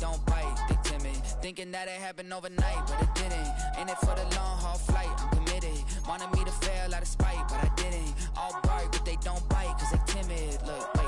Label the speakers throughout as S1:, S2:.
S1: don't bite, they timid. Thinking that it happened overnight, but it didn't. In it for the long haul flight, I'm committed. Wanted me to fail out of spite, but I didn't. All bark, but they don't bite, cause they timid. Look, wait.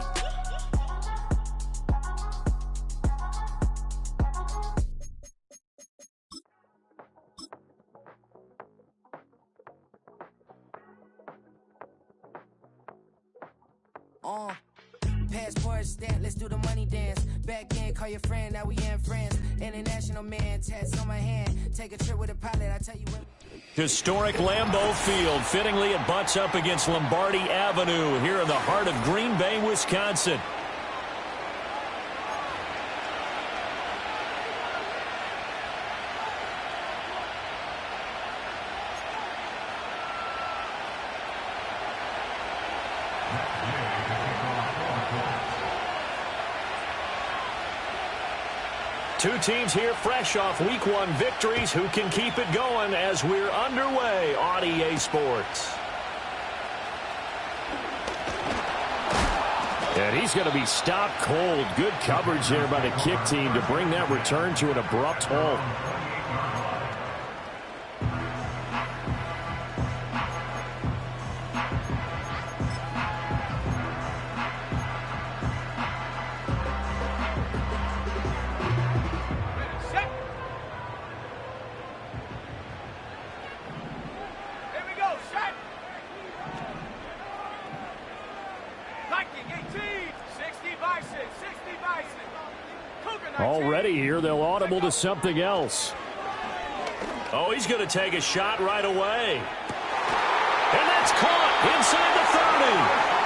S2: Passport stamp, let's do the money dance. Back in, call your friend, now we in France. International man, tats on my hand. Take a trip with a pilot, I tell you when.
S3: Historic Lambeau Field. Fittingly, it butts up against Lombardi Avenue here in the heart of Green Bay, Wisconsin. Two teams here fresh off Week 1 victories. Who can keep it going as we're underway on EA Sports? And he's going to be stopped cold. Good coverage there by the kick team to bring that return to an abrupt halt. Already here, they'll audible to something else. Oh, he's going to take a shot right away. And that's caught inside the 30.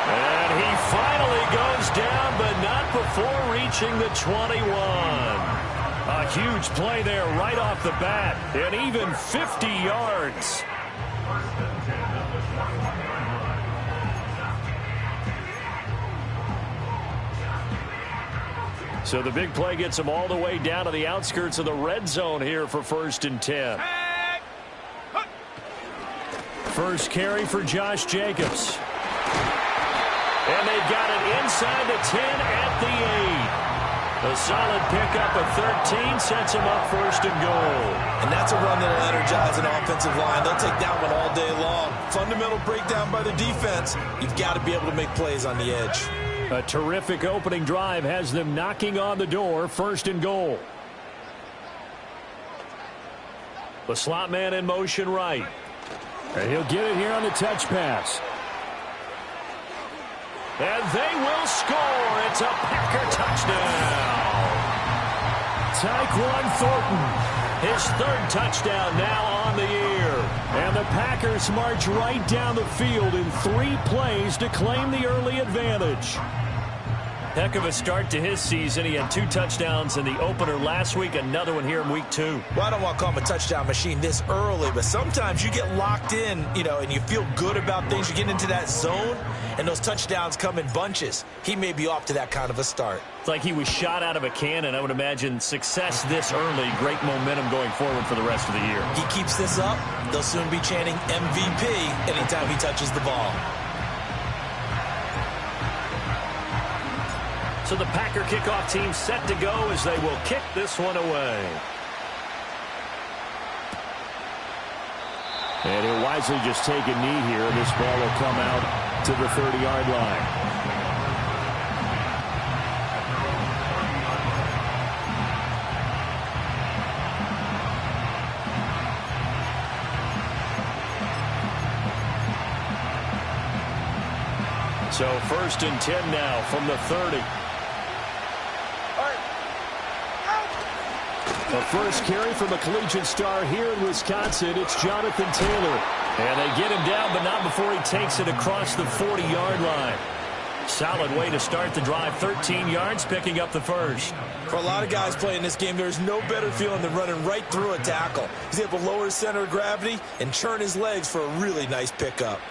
S3: And he finally goes down, but not before reaching the 21. A huge play there right off the bat, and even 50 yards. So the big play gets him all the way down to the outskirts of the red zone here for 1st and 10. First carry for Josh Jacobs. And they've got it inside the 10 at the 8. A solid pickup of 13 sets him up 1st and goal.
S4: And that's a run that will energize an offensive line. They'll take that one all day long. Fundamental breakdown by the defense. You've got to be able to make plays on the edge.
S3: A terrific opening drive has them knocking on the door, 1st and goal. The slot man in motion right. And he'll get it here on the touch pass. And they will score. It's a Packer touchdown. Tyquan Thornton, his 3rd touchdown now on the year. And the Packers march right down the field in 3 plays to claim the early advantage. Heck of a start to his season. He had 2 touchdowns in the opener last week, another one here in week 2.
S4: Well, I don't want to call him a touchdown machine this early, but sometimes you get locked in, and you feel good about things. You get into that zone, and those touchdowns come in bunches. He may be off to that kind of a start.
S3: It's like he was shot out of a cannon. I would imagine success this early, great momentum going forward for the rest of the year.
S4: He keeps this up, they'll soon be chanting MVP anytime he touches the ball.
S3: So the Packer kickoff team set to go as they will kick this one away. And he'll wisely just take a knee here. This ball will come out to the 30-yard line. So 1st and 10 now from the 30. The first carry from a collegiate star here in Wisconsin. It's Jonathan Taylor. And they get him down, but not before he takes it across the 40-yard line. Solid way to start the drive. 13 yards, picking up the first.
S4: For a lot of guys playing this game, there's no better feeling than running right through a tackle. He's able to lower his center of gravity and churn his legs for a really nice pickup.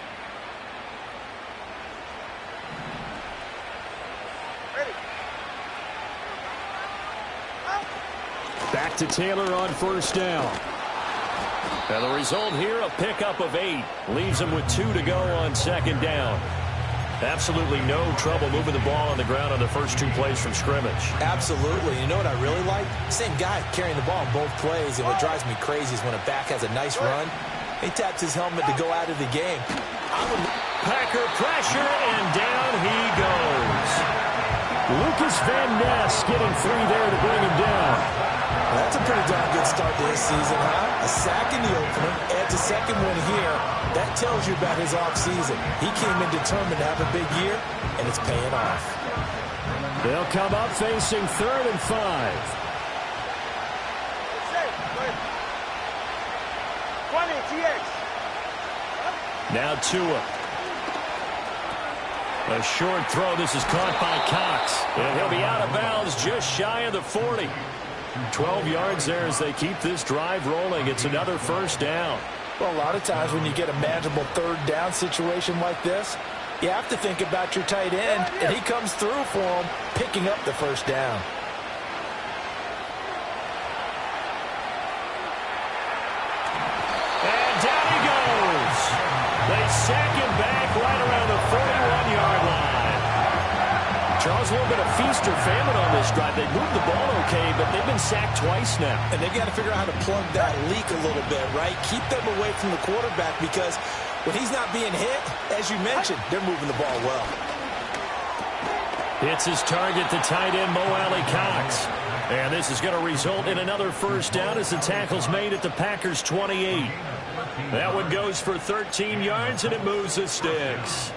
S3: Back to Taylor on 1st down. And the result here, a pickup of 8. Leaves him with 2 to go on 2nd down. Absolutely no trouble moving the ball on the ground on the first 2 plays from scrimmage.
S4: Absolutely. You know what I really like? Same guy carrying the ball on both plays, and what drives me crazy is when a back has a nice run, he taps his helmet to go out of the game.
S3: Packer pressure, and down he goes. Lucas Van Ness getting 3 there to bring him down.
S4: That's a pretty darn good start to this season, huh? A sack in the opener, adds a second one here. That tells you about his offseason. He came in determined to have a big year, and it's paying off.
S3: They'll come up facing 3rd and 5. Now Tua. A short throw. This is caught by Cox. And he'll be out of bounds just shy of the 40. 12 yards there as they keep this drive rolling. It's another first down.
S4: Well, a lot of times when you get a manageable 3rd down situation like this, you have to think about your tight end, and he comes through for him, picking up the first down.
S3: And down he goes. They sack him back right around the 41-yard line. Charles, a little bit of feast or famine on this drive. They moved the ball okay, but they've been sacked twice now.
S4: And they've got to figure out how to plug that leak a little bit, right? Keep them away from the quarterback, because when he's not being hit, as you mentioned, they're moving the ball well.
S3: It's his target, the tight end, Mo Alley Cox. And this is going to result in another first down as the tackle's made at the Packers' 28. That one goes for 13 yards, and it moves the sticks.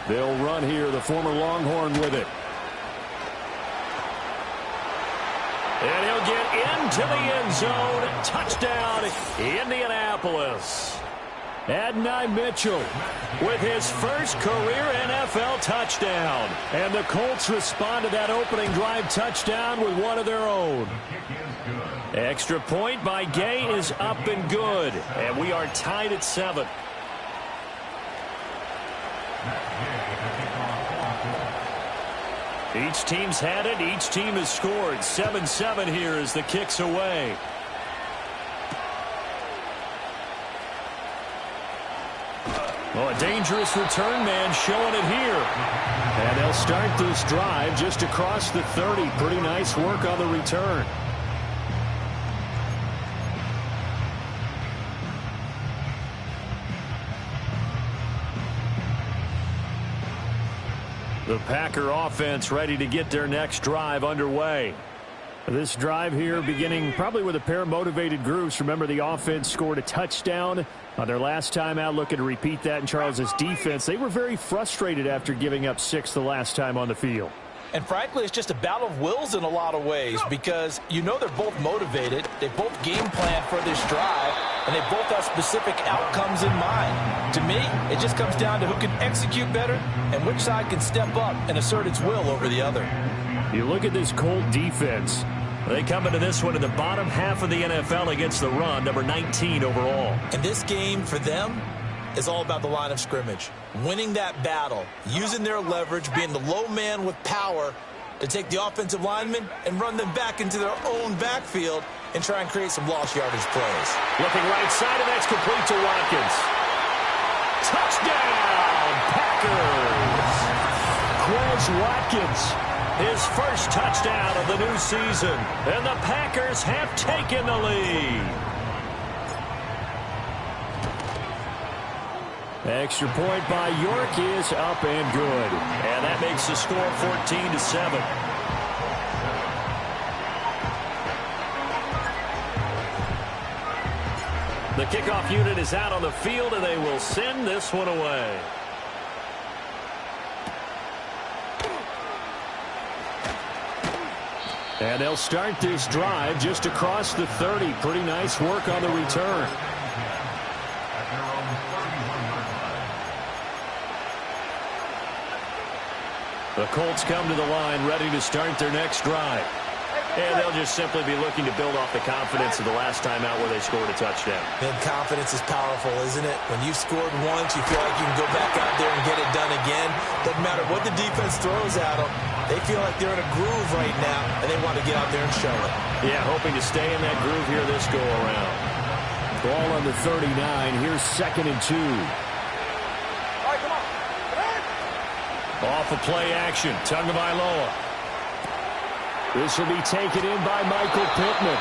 S3: They'll run here, the former Longhorn with it. And he'll get into the end zone. Touchdown, Indianapolis. Adonai Mitchell with his first career NFL touchdown. And the Colts respond to that opening drive touchdown with one of their own. Extra point by Gay is up and good. And we are tied at 7. Each team's had it. Each team has scored. 7-7 here as the kick's away. Oh, a dangerous return man showing it here. And they'll start this drive just across the 30. Pretty nice work on the return. The Packer offense ready to get their next drive underway. This drive here beginning probably with a pair of motivated groups. Remember, the offense scored a touchdown on their last time out. Looking to repeat that in Charles's defense. They were very frustrated after giving up 6 the last time on the field.
S4: And frankly, it's just a battle of wills in a lot of ways, because you know they're both motivated. They both game plan for this drive, and they both have specific outcomes in mind. To me, it just comes down to who can execute better and which side can step up and assert its will over the other.
S3: You look at this Colt defense. They come into this one in the bottom half of the NFL against the run, number 19 overall.
S4: And this game for them is all about the line of scrimmage. Winning that battle, using their leverage, being the low man with power to take the offensive linemen and run them back into their own backfield and try and create some lost yardage plays.
S3: Looking right side, and that's complete to Watkins. Touchdown, Packers! Quez Watkins, his first touchdown of the new season. And the Packers have taken the lead. Extra point by York is up and good. And that makes the score 14-7. The kickoff unit is out on the field, and they will send this one away. And they'll start this drive just across the 30. Pretty nice work on the return. The Colts come to the line ready to start their next drive. And they'll just simply be looking to build off the confidence of the last time out where they scored a touchdown.
S4: And confidence is powerful, isn't it? When you've scored once, you feel like you can go back out there and get it done again. Doesn't matter what the defense throws at them. They feel like they're in a groove right now, and they want to get out there and show it.
S3: Yeah, hoping to stay in that groove here this go-around. Ball on the 39. Here's 2nd and 2.
S5: All right, come on.
S3: Off of play action. Tagovailoa. This will be taken in by Michael Pittman.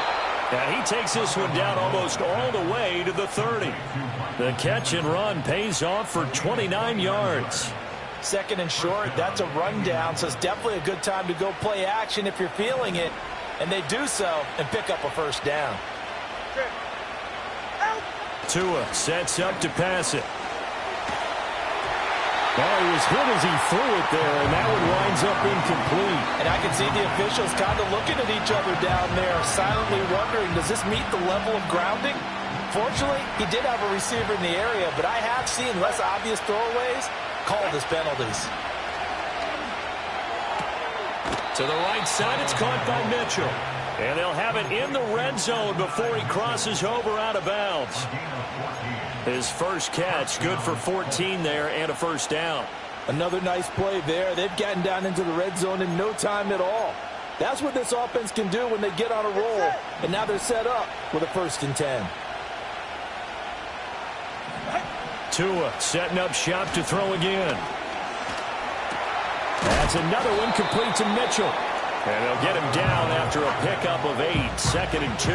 S3: And he takes this one down almost all the way to the 30. The catch and run pays off for 29 yards.
S4: 2nd and short, that's a rundown, so it's definitely a good time to go play action if you're feeling it. And they do so and pick up a first down.
S3: Tua sets up to pass it. Oh, he was hit as he threw it there, and that one winds up incomplete.
S4: And I can see the officials kind of looking at each other down there, silently wondering, does this meet the level of grounding? Fortunately, he did have a receiver in the area, but I have seen less obvious throwaways called as penalties.
S3: To the right side, it's caught by Mitchell. And they'll have it in the red zone before he crosses over out of bounds. His first catch, good for 14 there and a first down.
S4: Another nice play there. They've gotten down into the red zone in no time at all. That's what this offense can do when they get on a roll. And now they're set up with a 1st and 10.
S3: Tua setting up shop to throw again. That's another one complete to Mitchell. And they'll get him down after a pickup of 8, 2nd and 2.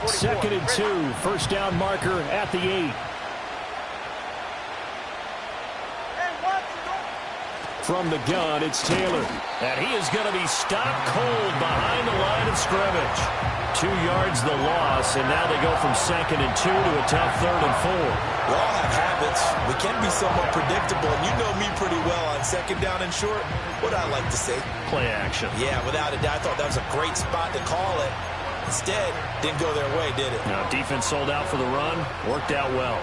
S3: Second and 2, first down marker at the 8. From the gun, it's Taylor. And he is going to be stopped cold behind the line of scrimmage. 2 yards the loss, and now they go from 2nd and 2 to a tough 3rd and 4.
S4: We all have habits. We can be somewhat predictable, and you know me pretty well on 2nd down and short. What I like to say?
S3: Play action.
S4: Yeah, without a doubt. I thought that was a great spot to call it. Instead, didn't go their way, did it?
S3: Now, defense sold out for the run. Worked out well.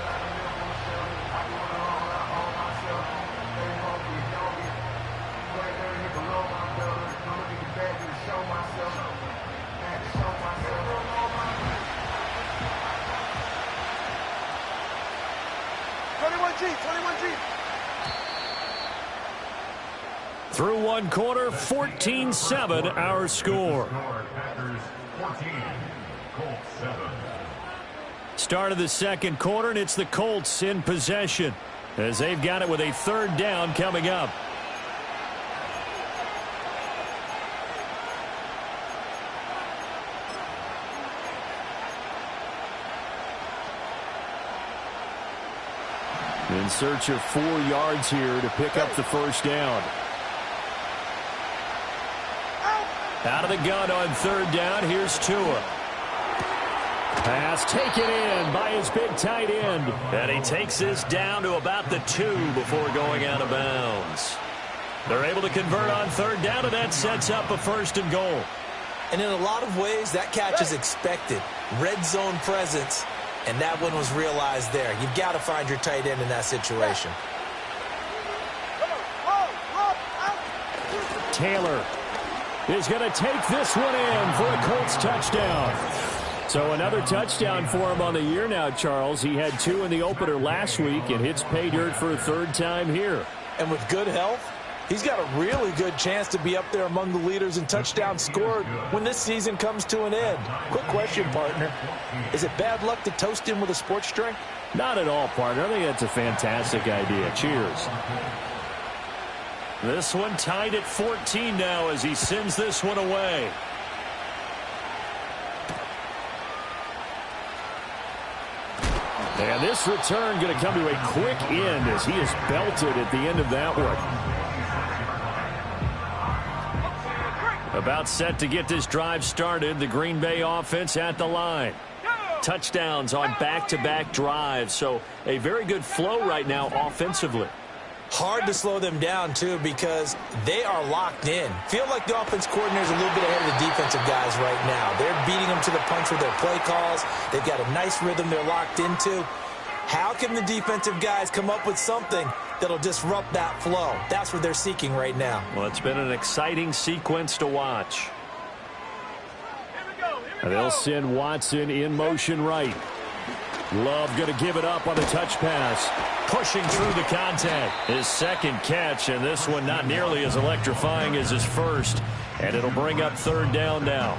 S3: Through one quarter, 14-7 our score. Start of the second quarter, and it's the Colts in possession as they've got it with a 3rd down coming up. In search of 4 yards here to pick up the first down. Out of the gun on 3rd down, here's Tua. Pass taken in by his big tight end. And he takes this down to about the 2 before going out of bounds. They're able to convert on 3rd down, and that sets up a 1st and goal.
S4: And in a lot of ways, that catch is expected. Red zone presence, and that one was realized there. You've got to find your tight end in that situation.
S3: Taylor is going to take this one in for a Colts touchdown. So another touchdown for him on the year now, Charles. He had 2 in the opener last week and hits pay dirt for a 3rd time here.
S4: And with good health, he's got a really good chance to be up there among the leaders in touchdowns scored when this season comes to an end. Quick question, partner. Is it bad luck to toast him with a sports drink?
S3: Not at all, partner. I think that's a fantastic idea. Cheers. This one tied at 14 now as he sends this one away. And this return going to come to a quick end as he is belted at the end of that one. About set to get this drive started. The Green Bay offense at the line. Touchdowns on back-to-back drives. So a very good flow right now offensively.
S4: Hard to slow them down, too, because they are locked in. Feel like the offense coordinator is a little bit ahead of the defensive guys right now. They're beating them to the punch with their play calls. They've got a nice rhythm they're locked into. How can the defensive guys come up with something that'll disrupt that flow? That's what they're seeking right now.
S3: Well, it's been an exciting sequence to watch. They'll send Watson in motion right. Love going to give it up on the touch pass. Pushing through the contact. His second catch, and this one not nearly as electrifying as his first. And it'll bring up third down now.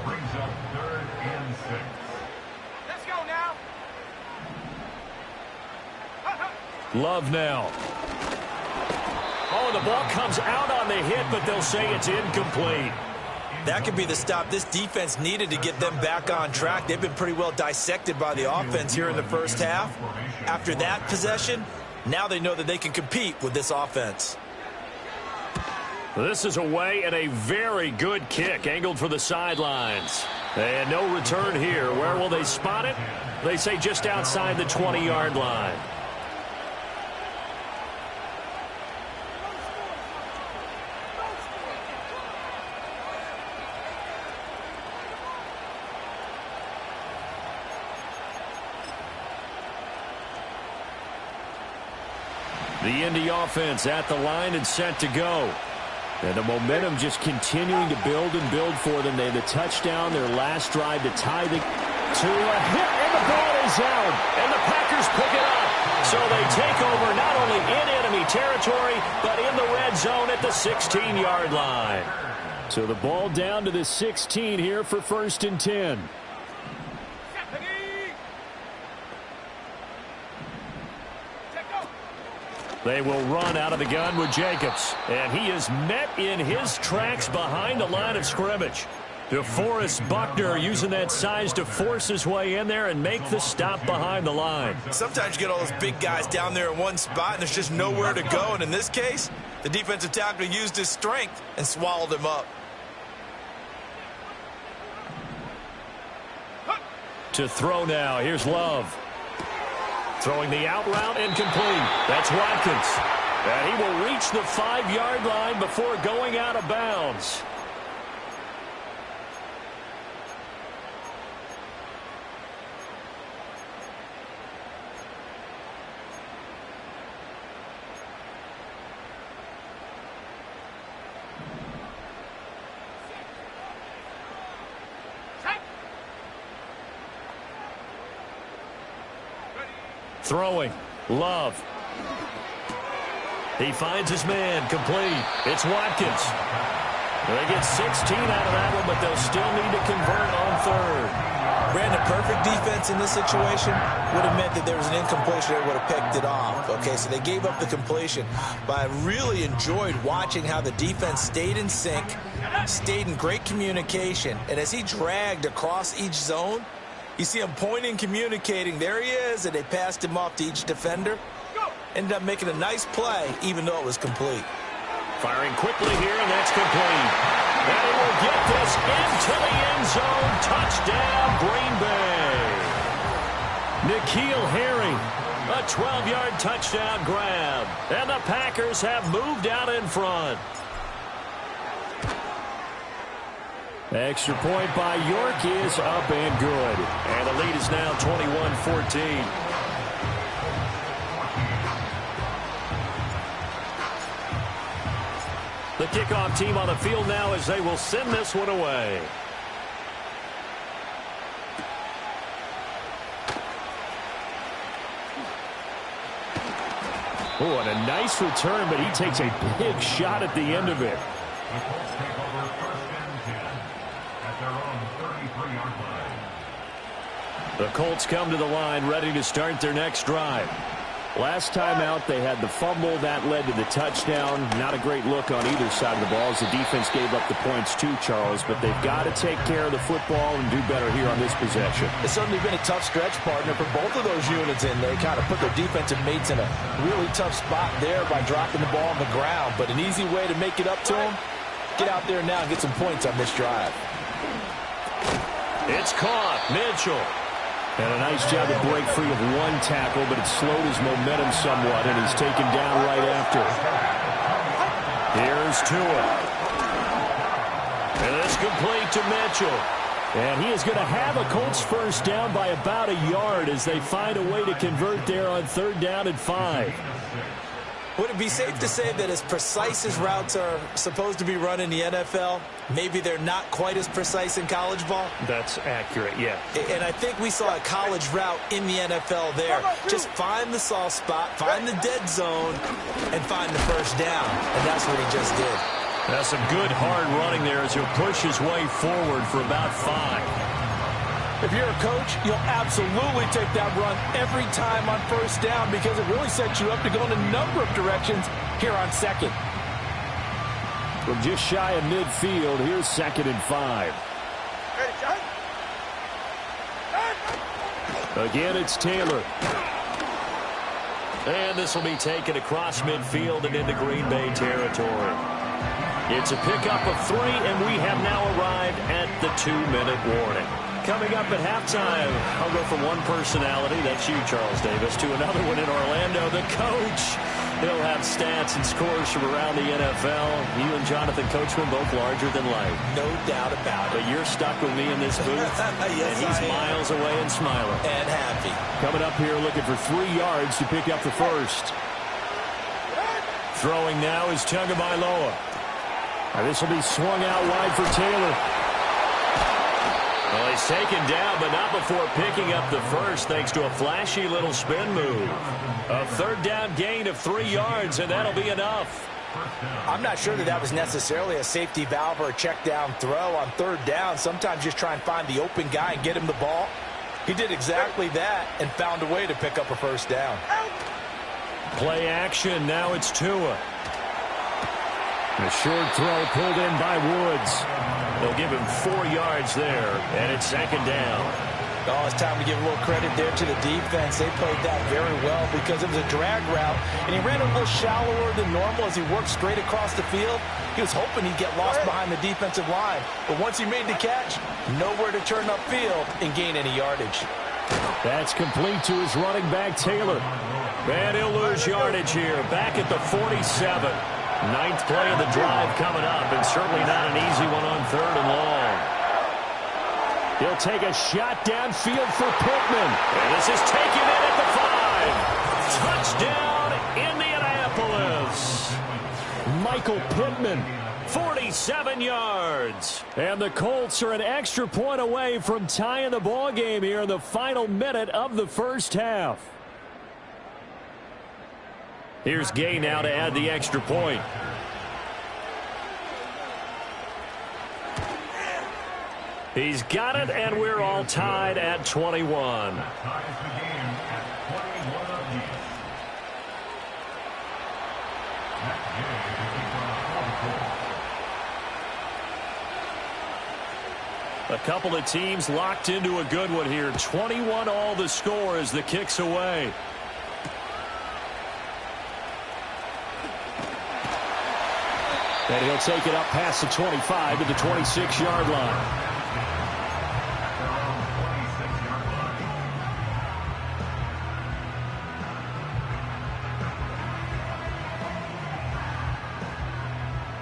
S6: Brings up 3rd and 6.
S5: Let's go now.
S3: Love now. Oh, the ball comes out on the hit, but they'll say it's incomplete.
S4: That could be the stop this defense needed to get them back on track. They've been pretty well dissected by the offense here in the first half. After that possession, now they know that they can compete with this offense.
S3: This is away and a very good kick angled for the sidelines. And no return here. Where will they spot it? They say just outside the 20-yard line. The Indy offense at the line and set to go. And the momentum just continuing to build and build for them. They had the touchdown, their last drive to tie the... to a hit, and the ball is out. And the Packers pick it up. So they take over not only in enemy territory, but in the red zone at the 16-yard line. So the ball down to the 16 here for 1st and 10. They will run out of the gun with Jacobs. And he is met in his tracks behind the line of scrimmage. DeForest Buckner using that size to force his way in there and make the stop behind the line.
S4: Sometimes you get all those big guys down there in one spot, and there's just nowhere to go. And in this case, the defensive tackle used his strength and swallowed him up.
S3: To throw now. Here's Love. Throwing the out route incomplete. That's Watkins. And he will reach the 5-yard line before going out of bounds. Throwing. Love. He finds his man. Complete. It's Watkins. They get 16 out of that one, but they'll still need to convert on third.
S4: Brandon, perfect defense in this situation would have meant that there was an incompletion. They would have picked it off. Okay, so they gave up the completion. But I really enjoyed watching how the defense stayed in sync, stayed in great communication. And as he dragged across each zone, you see him pointing, communicating. There he is, and they passed him off to each defender. Ended up making a nice play, even though it was complete.
S3: Firing quickly here, and that's complete. And he will get this into the end zone. Touchdown, Green Bay. N'Keal Harry, a 12-yard touchdown grab. And the Packers have moved out in front. Extra point by York is up and good. And the lead is now 21-14. The kickoff team on the field now as they will send this one away. Oh, and a nice return, but he takes a big shot at the end of it.
S6: The Colts take over 1st and 10 at their own 33-yard line.
S3: The Colts come to the line ready to start their next drive. Last time out, they had the fumble. That led to the touchdown. Not a great look on either side of the ball as the defense gave up the points too, Charles. But they've got to take care of the football and do better here on this possession.
S4: It's certainly been a tough stretch, partner, for both of those units, and they kind of put their defensive mates in a really tough spot there by dropping the ball on the ground. But an easy way to make it up to them, get out there now and get some points on this drive.
S3: It's caught. Mitchell. And a nice job to break free of one tackle, but it slowed his momentum somewhat, and he's taken down right after. Here's Tua. And it's complete to Mitchell. And he is going to have a Colts first down by about a yard as they find a way to convert there on 3rd down and 5.
S4: Would it be safe to say that as precise as routes are supposed to be run in the NFL, maybe they're not quite as precise in college ball?
S3: That's accurate, yeah.
S4: And I think we saw a college route in the NFL there. Just find the soft spot, find the dead zone, and find the first down. And that's what he just did.
S3: That's some good hard running there as he'll push his way forward for about 5.
S4: If you're a coach, you'll absolutely take that run every time on first down because it really sets you up to go in a number of directions here on second.
S3: From just shy of midfield, here's 2nd and 5. Again, it's Taylor. And this will be taken across midfield and into Green Bay territory. It's a pickup of 3, and we have now arrived at the 2-minute warning. Coming up at halftime, I'll go from one personality, that's you, Charles Davis, to another one in Orlando, the coach. He'll have stats and scores from around the NFL. You and Jonathan Coachman both larger than life.
S4: No doubt about it.
S3: But you're stuck with me in this booth,
S4: yes,
S3: and he's miles away and smiling.
S4: And happy.
S3: Coming up here looking for 3 yards to pick up the first. Throwing now is Tagovailoa. This will be swung out wide for Taylor. Well, he's taken down, but not before picking up the first, thanks to a flashy little spin move. A 3rd down gain of 3 yards, and that'll be enough.
S4: I'm not sure that was necessarily a safety valve or a check down throw on 3rd down. Sometimes just try and find the open guy and get him the ball. He did exactly that and found a way to pick up a first down.
S3: Play action. Now it's Tua. A short throw pulled in by Woods. They'll give him 4 yards there, and it's 2nd down.
S4: Oh, it's time to give a little credit there to the defense. They played that very well because it was a drag route, and he ran a little shallower than normal as he worked straight across the field. He was hoping he'd get lost behind the defensive line, but once he made the catch, nowhere to turn upfield and gain any yardage.
S3: That's complete to his running back, Taylor. And he'll lose yardage here, back at the 47. 9th play of the drive coming up, and certainly not an easy one on 3rd and long. He'll take a shot downfield for Pittman. And this is taken in at the 5. Touchdown, Indianapolis. Michael Pittman, 47 yards. And the Colts are an extra point away from tying the ball game here in the final minute of the first half. Here's Gay now to add the extra point. He's got it, and we're all tied at 21. A couple of teams locked into a good one here. 21 all the score as the kick's away. And he'll take it up past the 25 to the 26-yard line.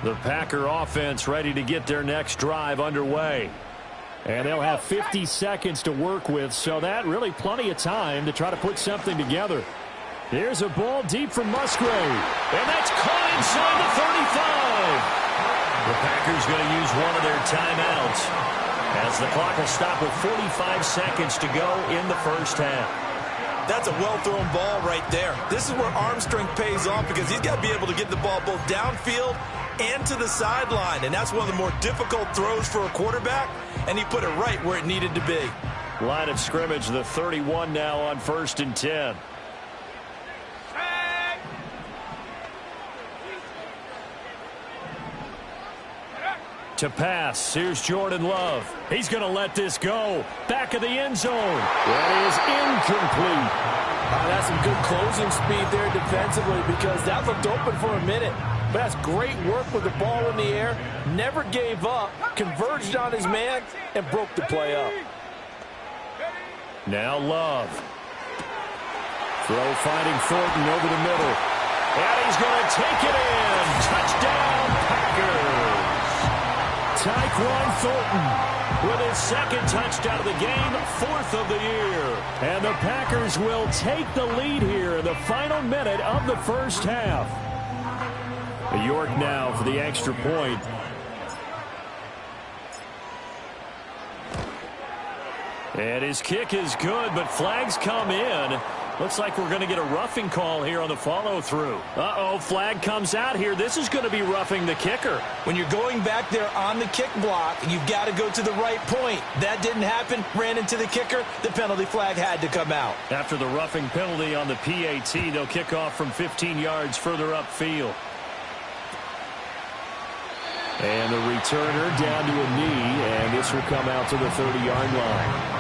S3: The Packer offense ready to get their next drive underway. And they'll have 50 seconds to work with, so that really plenty of time to try to put something together. Here's a ball deep from Musgrave. And that's caught inside the 35. The Packers going to use one of their timeouts as the clock will stop with 45 seconds to go in the first half.
S4: That's a well-thrown ball right there. This is where arm strength pays off because he's got to be able to get the ball both downfield and to the sideline. And that's one of the more difficult throws for a quarterback, and he put it right where it needed to be.
S3: Line of scrimmage, the 31 now on 1st and 10. To pass, here's Jordan Love. He's going to let this go. Back of the end zone. That is incomplete.
S4: That's some good closing speed there defensively because that looked open for a minute. But that's great work with the ball in the air. Never gave up, converged on his man, and broke the play up.
S3: Now Love. Throw finding Thornton over the middle. And he's going to take it in. Touchdown, Packers. Tyquan Thornton with his 2nd touchdown of the game, 4th of the year. And the Packers will take the lead here in the final minute of the first half. York now for the extra point. And his kick is good, but flags come in. Looks like we're going to get a roughing call here on the follow-through. Uh-oh, flag comes out here. This is going to be roughing the kicker.
S4: When you're going back there on the kick block, you've got to go to the right point. That didn't happen. Ran into the kicker. The penalty flag had to come out.
S3: After the roughing penalty on the PAT, they'll kick off from 15 yards further upfield. And the returner down to a knee, and this will come out to the 30-yard line.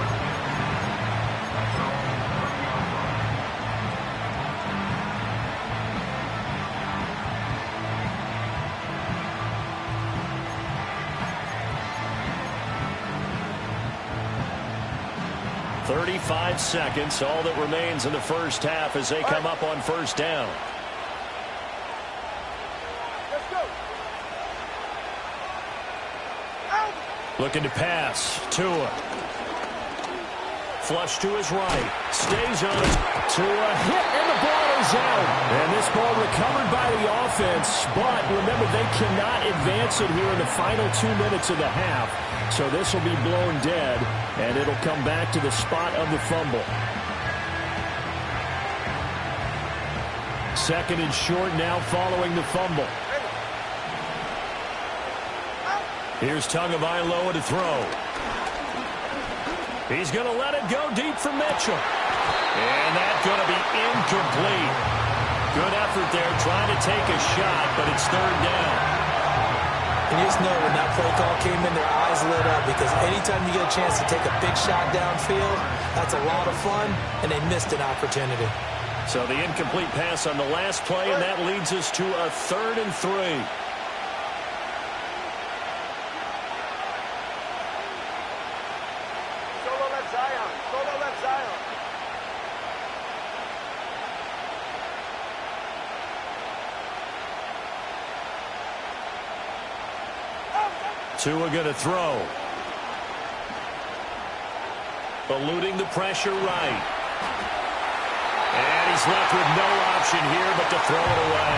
S3: .35 seconds, all that remains in the first half as they come up on first down.
S5: Let's go.
S3: Looking to pass. Tua. Flush to his right. Stays on it. Tua hit, and the ball is out. And this ball recovered by the offense. But remember, they cannot advance it here in the final 2 minutes of the half. So this will be blown dead, and it'll come back to the spot of the fumble. Second and short now following the fumble. Here's Tagovailoa to throw. He's going to let it go deep for Mitchell. And that's going to be incomplete. Good effort there trying to take a shot, but it's third down.
S4: And you just know when that play call came in, their eyes lit up, because anytime you get a chance to take a big shot downfield, that's a lot of fun, and they missed an opportunity.
S3: So the incomplete pass on the last play, and that leads us to a 3rd and 3.
S5: Solo left Zion. Solo left Zion.
S3: Tua going to throw. Eluding the pressure right. And he's left with no option here but to throw it away.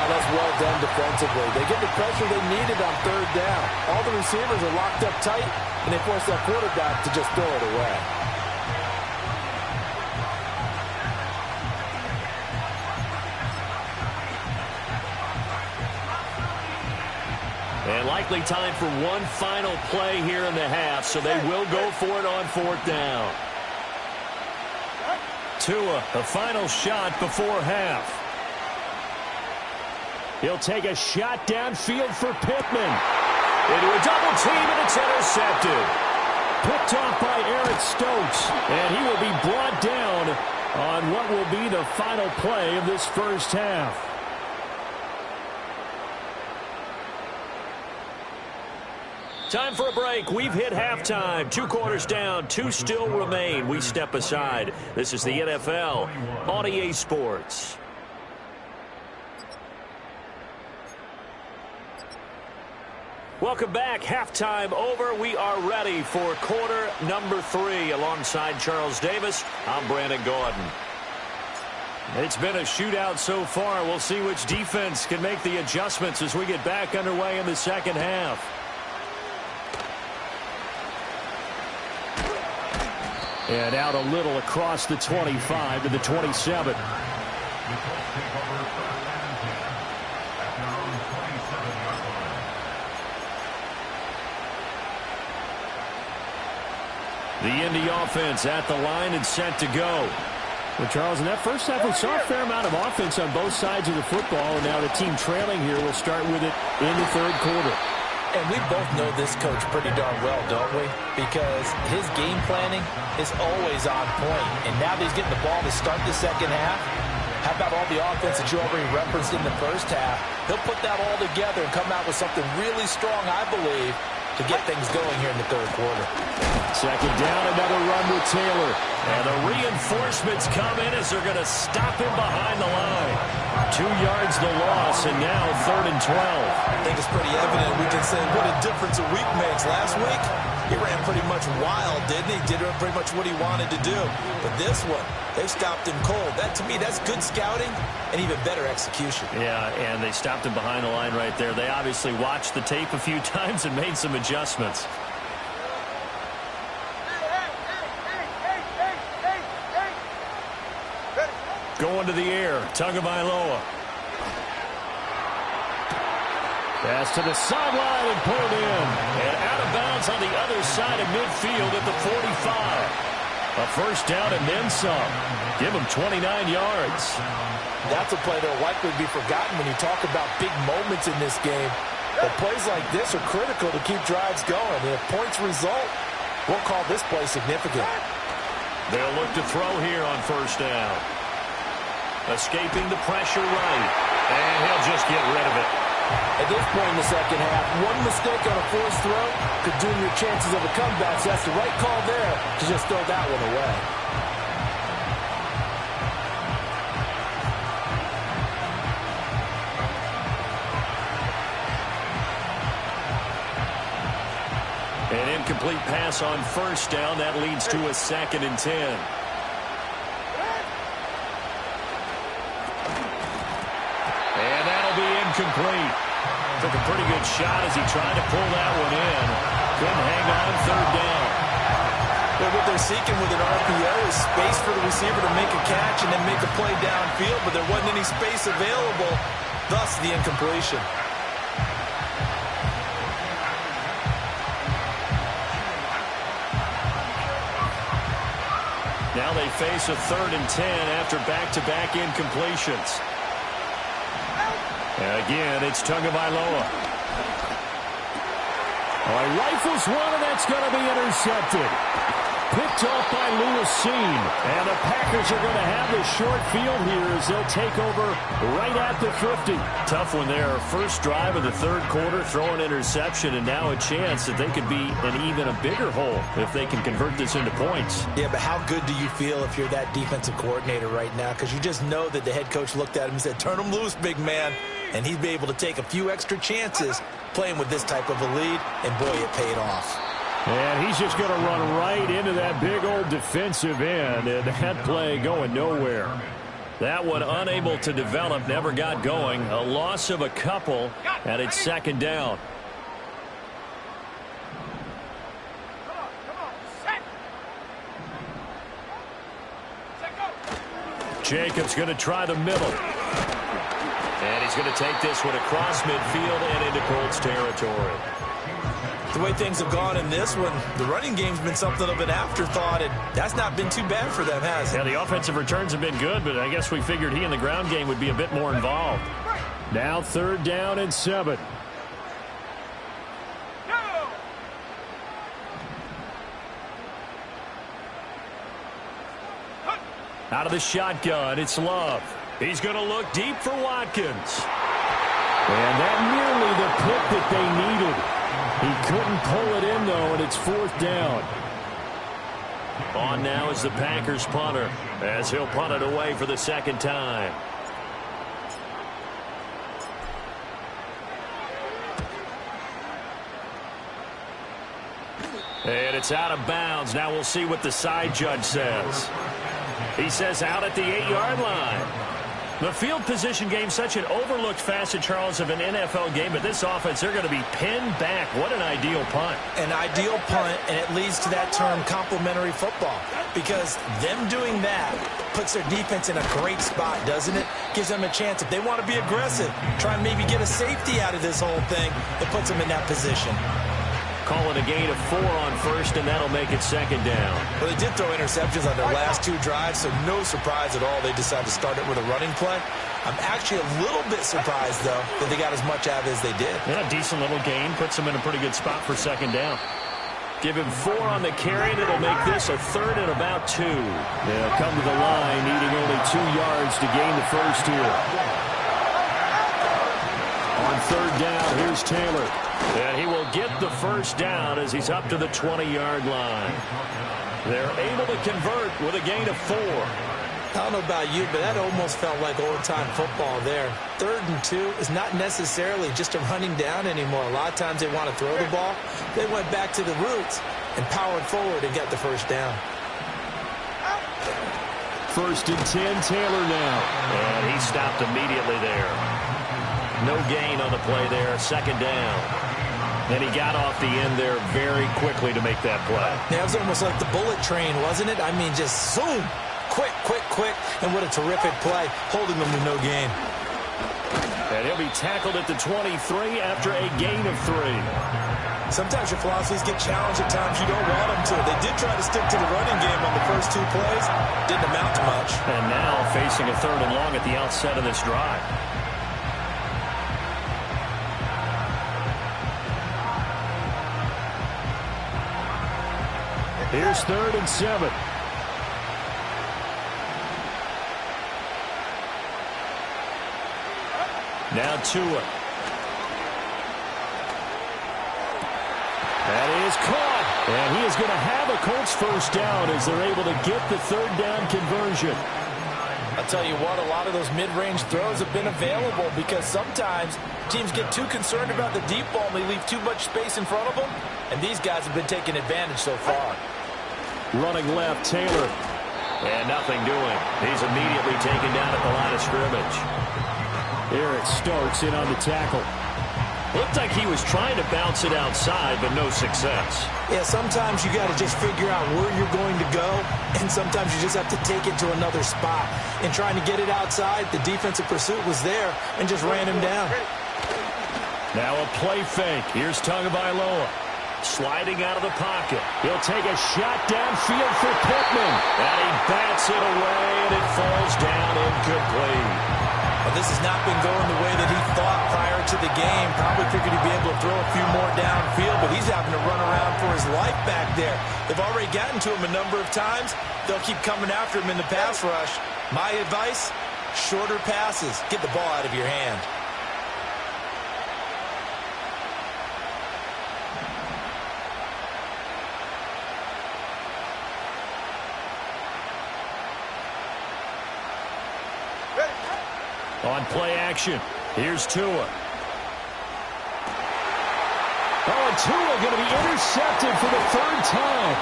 S4: That's well done defensively. They get the pressure they needed on third down. All the receivers are locked up tight, and they force that quarterback to just throw it away.
S3: And likely time for one final play here in the half, so they will go for it on 4th down. Tua, a final shot before half. He'll take a shot downfield for Pittman. Into a double team, and it's intercepted. Picked off by Eric Stokes, and he will be brought down on what will be the final play of this first half. Time for a break. We've hit halftime. 2 quarters down. 2 still remain. We step aside. This is the NFL on EA Sports. Welcome back. Halftime over. We are ready for quarter number 3. Alongside Charles Davis, I'm Brandon Gordon. It's been a shootout so far. We'll see which defense can make the adjustments as we get back underway in the second half. And out a little across the 25 to the 27. The Indy offense at the line and set to go. Well, Charles, in that first half, we saw a fair amount of offense on both sides of the football, and now the team trailing here will start with it in the third quarter.
S4: And we both know this coach pretty darn well, don't we? Because his game planning is always on point. And now that he's getting the ball to start the second half, how about all the offense that you already referenced in the first half? He'll put that all together and come out with something really strong, I believe, to get things going here in the third quarter.
S3: Second down, another run with Taylor. And the reinforcements come in as they're going to stop him behind the line. 2 yards the loss, and now 3rd and 12.
S4: I think it's pretty evident we can say what a difference a week makes. Last week, He ran pretty much wild, didn't he? Did pretty much what he wanted to do. But this one, they stopped him cold. That, to me, that's good scouting and even better execution.
S3: Yeah, and they stopped him behind the line right there. They obviously watched the tape a few times and made some adjustments. Going to the air, Tagovailoa. Pass to the sideline and pulled in. And out of bounds on the other side of midfield at the 45. A first down and then some. Give him 29 yards.
S4: That's a play that will likely be forgotten when you talk about big moments in this game. But plays like this are critical to keep drives going. And if points result, we'll call this play significant.
S3: They'll look to throw here on first down. Escaping the pressure right. And he'll just get rid of it.
S4: At this point in the second half, one mistake on a forced throw could doom your chances of a comeback. So that's the right call there to just throw that one away.
S3: An incomplete pass on first down. That leads to a 2nd and 10. Complete. Took a pretty good shot as he tried to pull that one in. Couldn't hang on third down.
S4: But what they're seeking with an RPO is space for the receiver to make a catch and then make a play downfield, but there wasn't any space available, thus the incompletion.
S3: Now they face a 3rd and 10 after back-to-back incompletions. Again, it's Tagovailoa. Rifles one, and that's going to be intercepted. Picked off by Lewis. And the Packers are going to have the short field here as they'll take over right at the 50. Tough one there. First drive of the third quarter, throw an interception, and now a chance that they could be in even a bigger hole if they can convert this into points.
S4: Yeah, but how good do you feel if you're that defensive coordinator right now? Because you just know that the head coach looked at him and said, turn him loose, big man. And he'd be able to take a few extra chances playing with this type of a lead, and boy, it paid off.
S3: And he's just going to run right into that big old defensive end, and that play going nowhere. That one unable to develop, never got going. A loss of a couple, and it's 2nd down. Jacobs going to try the middle. And he's going to take this one across midfield and into Colts territory.
S4: The way things have gone in this one, the running game's been something of an afterthought, and that's not been too bad for them, has it?
S3: Yeah, the offensive returns have been good, but I guess we figured he in the ground game would be a bit more involved. Now 3rd down and 7. Out of the shotgun, it's Love. He's going to look deep for Watkins. And that nearly the pick that they needed. He couldn't pull it in, though, and it's 4th down. On now is the Packers punter, as he'll punt it away for the 2nd time. And it's out of bounds. Now we'll see what the side judge says. He says out at the 8-yard line. The field position game, such an overlooked facet, Charles, of an NFL game, but this offense, they're going to be pinned back. What an ideal punt.
S4: An ideal punt, and it leads to that term complementary football, because them doing that puts their defense in a great spot, doesn't it? Gives them a chance. If they want to be aggressive, try and maybe get a safety out of this whole thing, it puts them in that position.
S3: Call it a gain of 4 on first, and that'll make it 2nd down.
S4: Well, they did throw interceptions on their last 2 drives, so no surprise at all they decided to start it with a running play. I'm actually a little bit surprised, though, that they got as much out of it as they did.
S3: Yeah, a decent little gain. Puts them in a pretty good spot for 2nd down. Give him 4 on the carry, and it'll make this a 3rd and about 2. They'll come to the line, needing only 2 yards to gain the first here. On 3rd down, here's Taylor. And he will get the first down as he's up to the 20-yard line. They're able to convert with a gain of 4.
S4: I don't know about you, but that almost felt like old-time football there. 3rd and 2 is not necessarily just a running down anymore. A lot of times they want to throw the ball. They went back to the roots. and powered forward and got the first down.
S3: 1st and 10, Taylor now.
S7: And he stopped immediately there. No gain on the play there, 2nd down. And he got off the end there very quickly to make that play.
S4: Yeah, it was almost like the bullet train, wasn't it? I mean, just zoom. Quick, quick, quick. And what a terrific play, holding them to no gain.
S3: And he'll be tackled at the 23 after a gain of 3.
S4: Sometimes your philosophies get challenged at times you don't want them to. They did try to stick to the running game on the first 2 plays. Didn't amount to much.
S7: And now facing a 3rd and long at the outset of this drive.
S3: Here's 3rd and 7. Now Tua. That is caught. And he is going to have a Colts first down as they're able to get the 3rd down conversion.
S4: I'll tell you what, a lot of those mid-range throws have been available because sometimes teams get too concerned about the deep ball and they leave too much space in front of them. And these guys have been taking advantage so far.
S3: Running left, Taylor.
S7: And nothing doing. He's immediately taken down at the line of scrimmage.
S3: Here it starts in on the tackle.
S7: Looked like he was trying to bounce it outside, but no success.
S4: Yeah, sometimes you got to just figure out where you're going to go, and sometimes you just have to take it to another spot. And trying to get it outside, the defensive pursuit was there and just ran him down.
S3: Now a play fake. Here's Tagovailoa. Sliding out of the pocket. He'll take a shot downfield for Pittman.
S7: And he bats it away, and it falls down incomplete.
S4: Well, this has not been going the way that he thought prior to the game. Probably figured he'd be able to throw a few more downfield, but he's having to run around for his life back there. They've already gotten to him a number of times. They'll keep coming after him in the pass rush. My advice, shorter passes. Get the ball out of your hand.
S3: On play action, here's Tua. Oh, and Tua going to be intercepted for the 3rd time.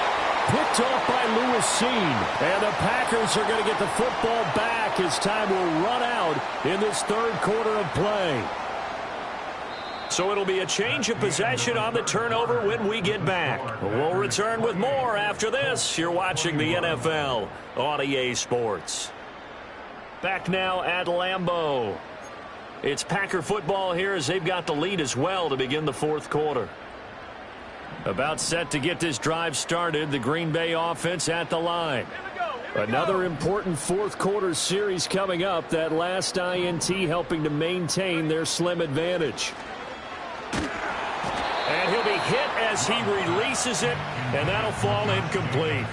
S3: Picked off by Lewis Seen. And the Packers are going to get the football back as time will run out in this 3rd quarter of play. So it'll be a change of possession on the turnover when we get back. We'll return with more after this. You're watching the NFL on EA Sports. Back now at Lambeau. It's Packer football here as they've got the lead as well to begin the 4th quarter. About set to get this drive started, the Green Bay offense at the line. Another important 4th quarter series coming up. That last INT helping to maintain their slim advantage. And he'll be hit as he releases it, and that'll fall incomplete.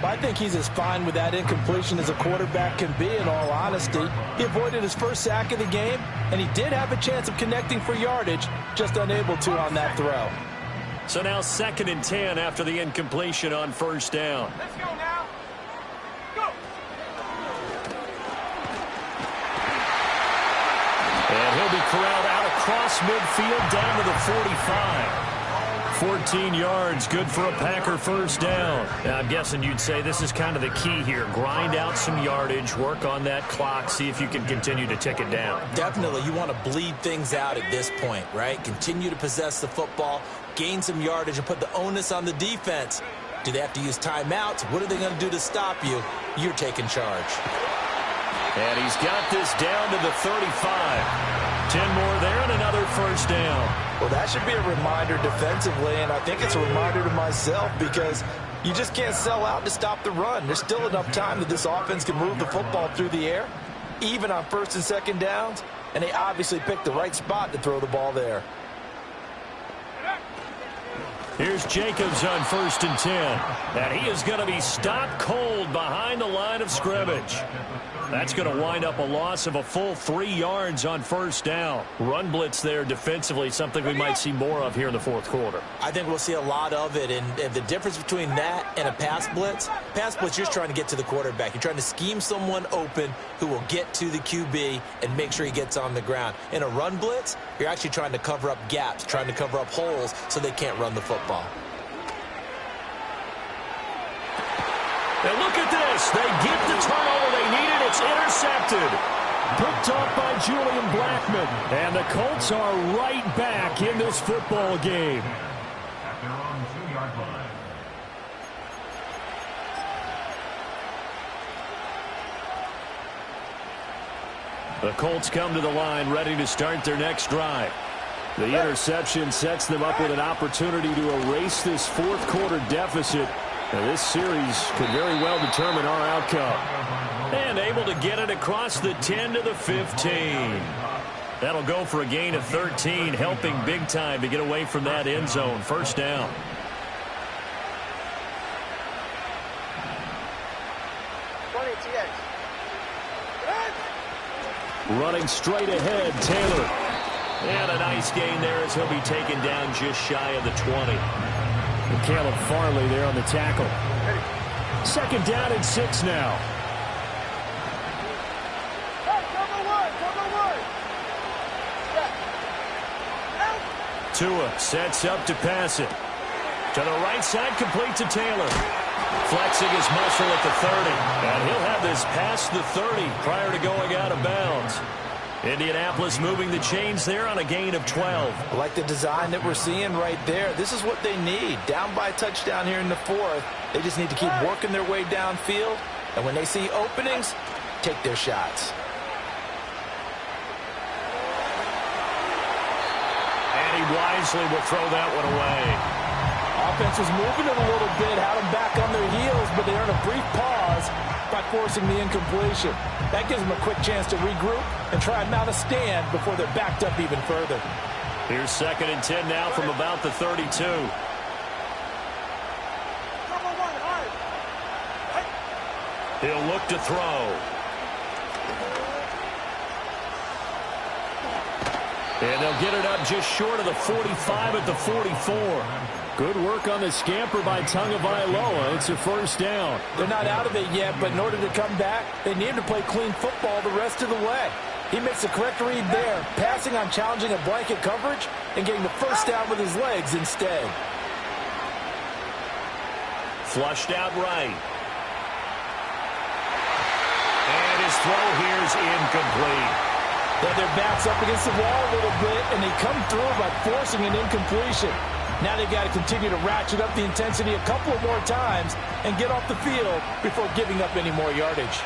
S4: I think he's as fine with that incompletion as a quarterback can be, in all honesty. He avoided his first sack of the game, and he did have a chance of connecting for yardage, just unable to on that throw.
S3: So now 2nd and 10 after the incompletion on 1st down.
S5: Let's go now. Go.
S3: And he'll be corralled out across midfield down to the 45. 14 yards, good for a Packer 1st down.
S7: Now, I'm guessing you'd say this is kind of the key here. Grind out some yardage, work on that clock, see if you can continue to tick it down.
S4: Definitely, you want to bleed things out at this point, right? Continue to possess the football, gain some yardage, and put the onus on the defense. Do they have to use timeouts? What are they going to do to stop you? You're taking charge.
S3: And he's got this down to the 35. 10 more there and another 1st down.
S4: Well, that should be a reminder defensively, and I think it's a reminder to myself because you just can't sell out to stop the run. There's still enough time that this offense can move the football through the air, even on 1st and 2nd downs, and they obviously picked the right spot to throw the ball there.
S3: Here's Jacobs on 1st and 10. And he is going to be stopped cold behind the line of scrimmage. That's going to wind up a loss of a full 3 yards on 1st down. Run blitz there defensively, something we might see more of here in the 4th quarter.
S4: I think we'll see a lot of it, and the difference between that and a pass blitz, you're just trying to get to the quarterback. You're trying to scheme someone open who will get to the QB and make sure he gets on the ground. In a run blitz, you're actually trying to cover up gaps, trying to cover up holes so they can't run the football.
S3: And look at this. They get the turnover they needed. It's intercepted. Picked off by Julian Blackman. And the Colts are right back in this football game.
S6: At their own 2-yard line.
S3: The Colts come to the line ready to start their next drive. The interception sets them up with an opportunity to erase this fourth quarter deficit. Now, this series could very well determine our outcome. And able to get it across the 10 to the 15. That'll go for a gain of 13, helping big time to get away from that end zone. First down. Running straight ahead, Taylor. And a nice gain there as he'll be taken down just shy of the 20. And Caleb Farley there on the tackle. Second down and 6 now. Tua sets up to pass it. To the right side, complete to Taylor. Flexing his muscle at the 30. And he'll have this past the 30 prior to going out of bounds. Indianapolis moving the chains there on a gain of 12.
S4: I like the design that we're seeing right there. This is what they need. Down by a touchdown here in the fourth. They just need to keep working their way downfield. And when they see openings, take their shots.
S3: And he wisely will throw that one away.
S4: Offense was moving it a little bit, had them back on their heels, but they earned a brief pause by forcing the incompletion. That gives them a quick chance to regroup and try and mount a stand before they're backed up even further.
S3: Here's 2nd and 10 now from about the 32. He'll look to throw. And they'll get it up just short of the 45 at the 44. Good work on the scamper by Tagovailoa. It's a first down.
S4: They're not out of it yet, but in order to come back, they need to play clean football the rest of the way. He makes the correct read there, passing on challenging a blanket coverage and getting the first down with his legs instead.
S3: Flushed out right. And his throw here is incomplete.
S4: Yeah, their back's up against the wall a little bit, and they come through by forcing an incompletion. Now they've got to continue to ratchet up the intensity a couple of more times and get off the field before giving up any more yardage.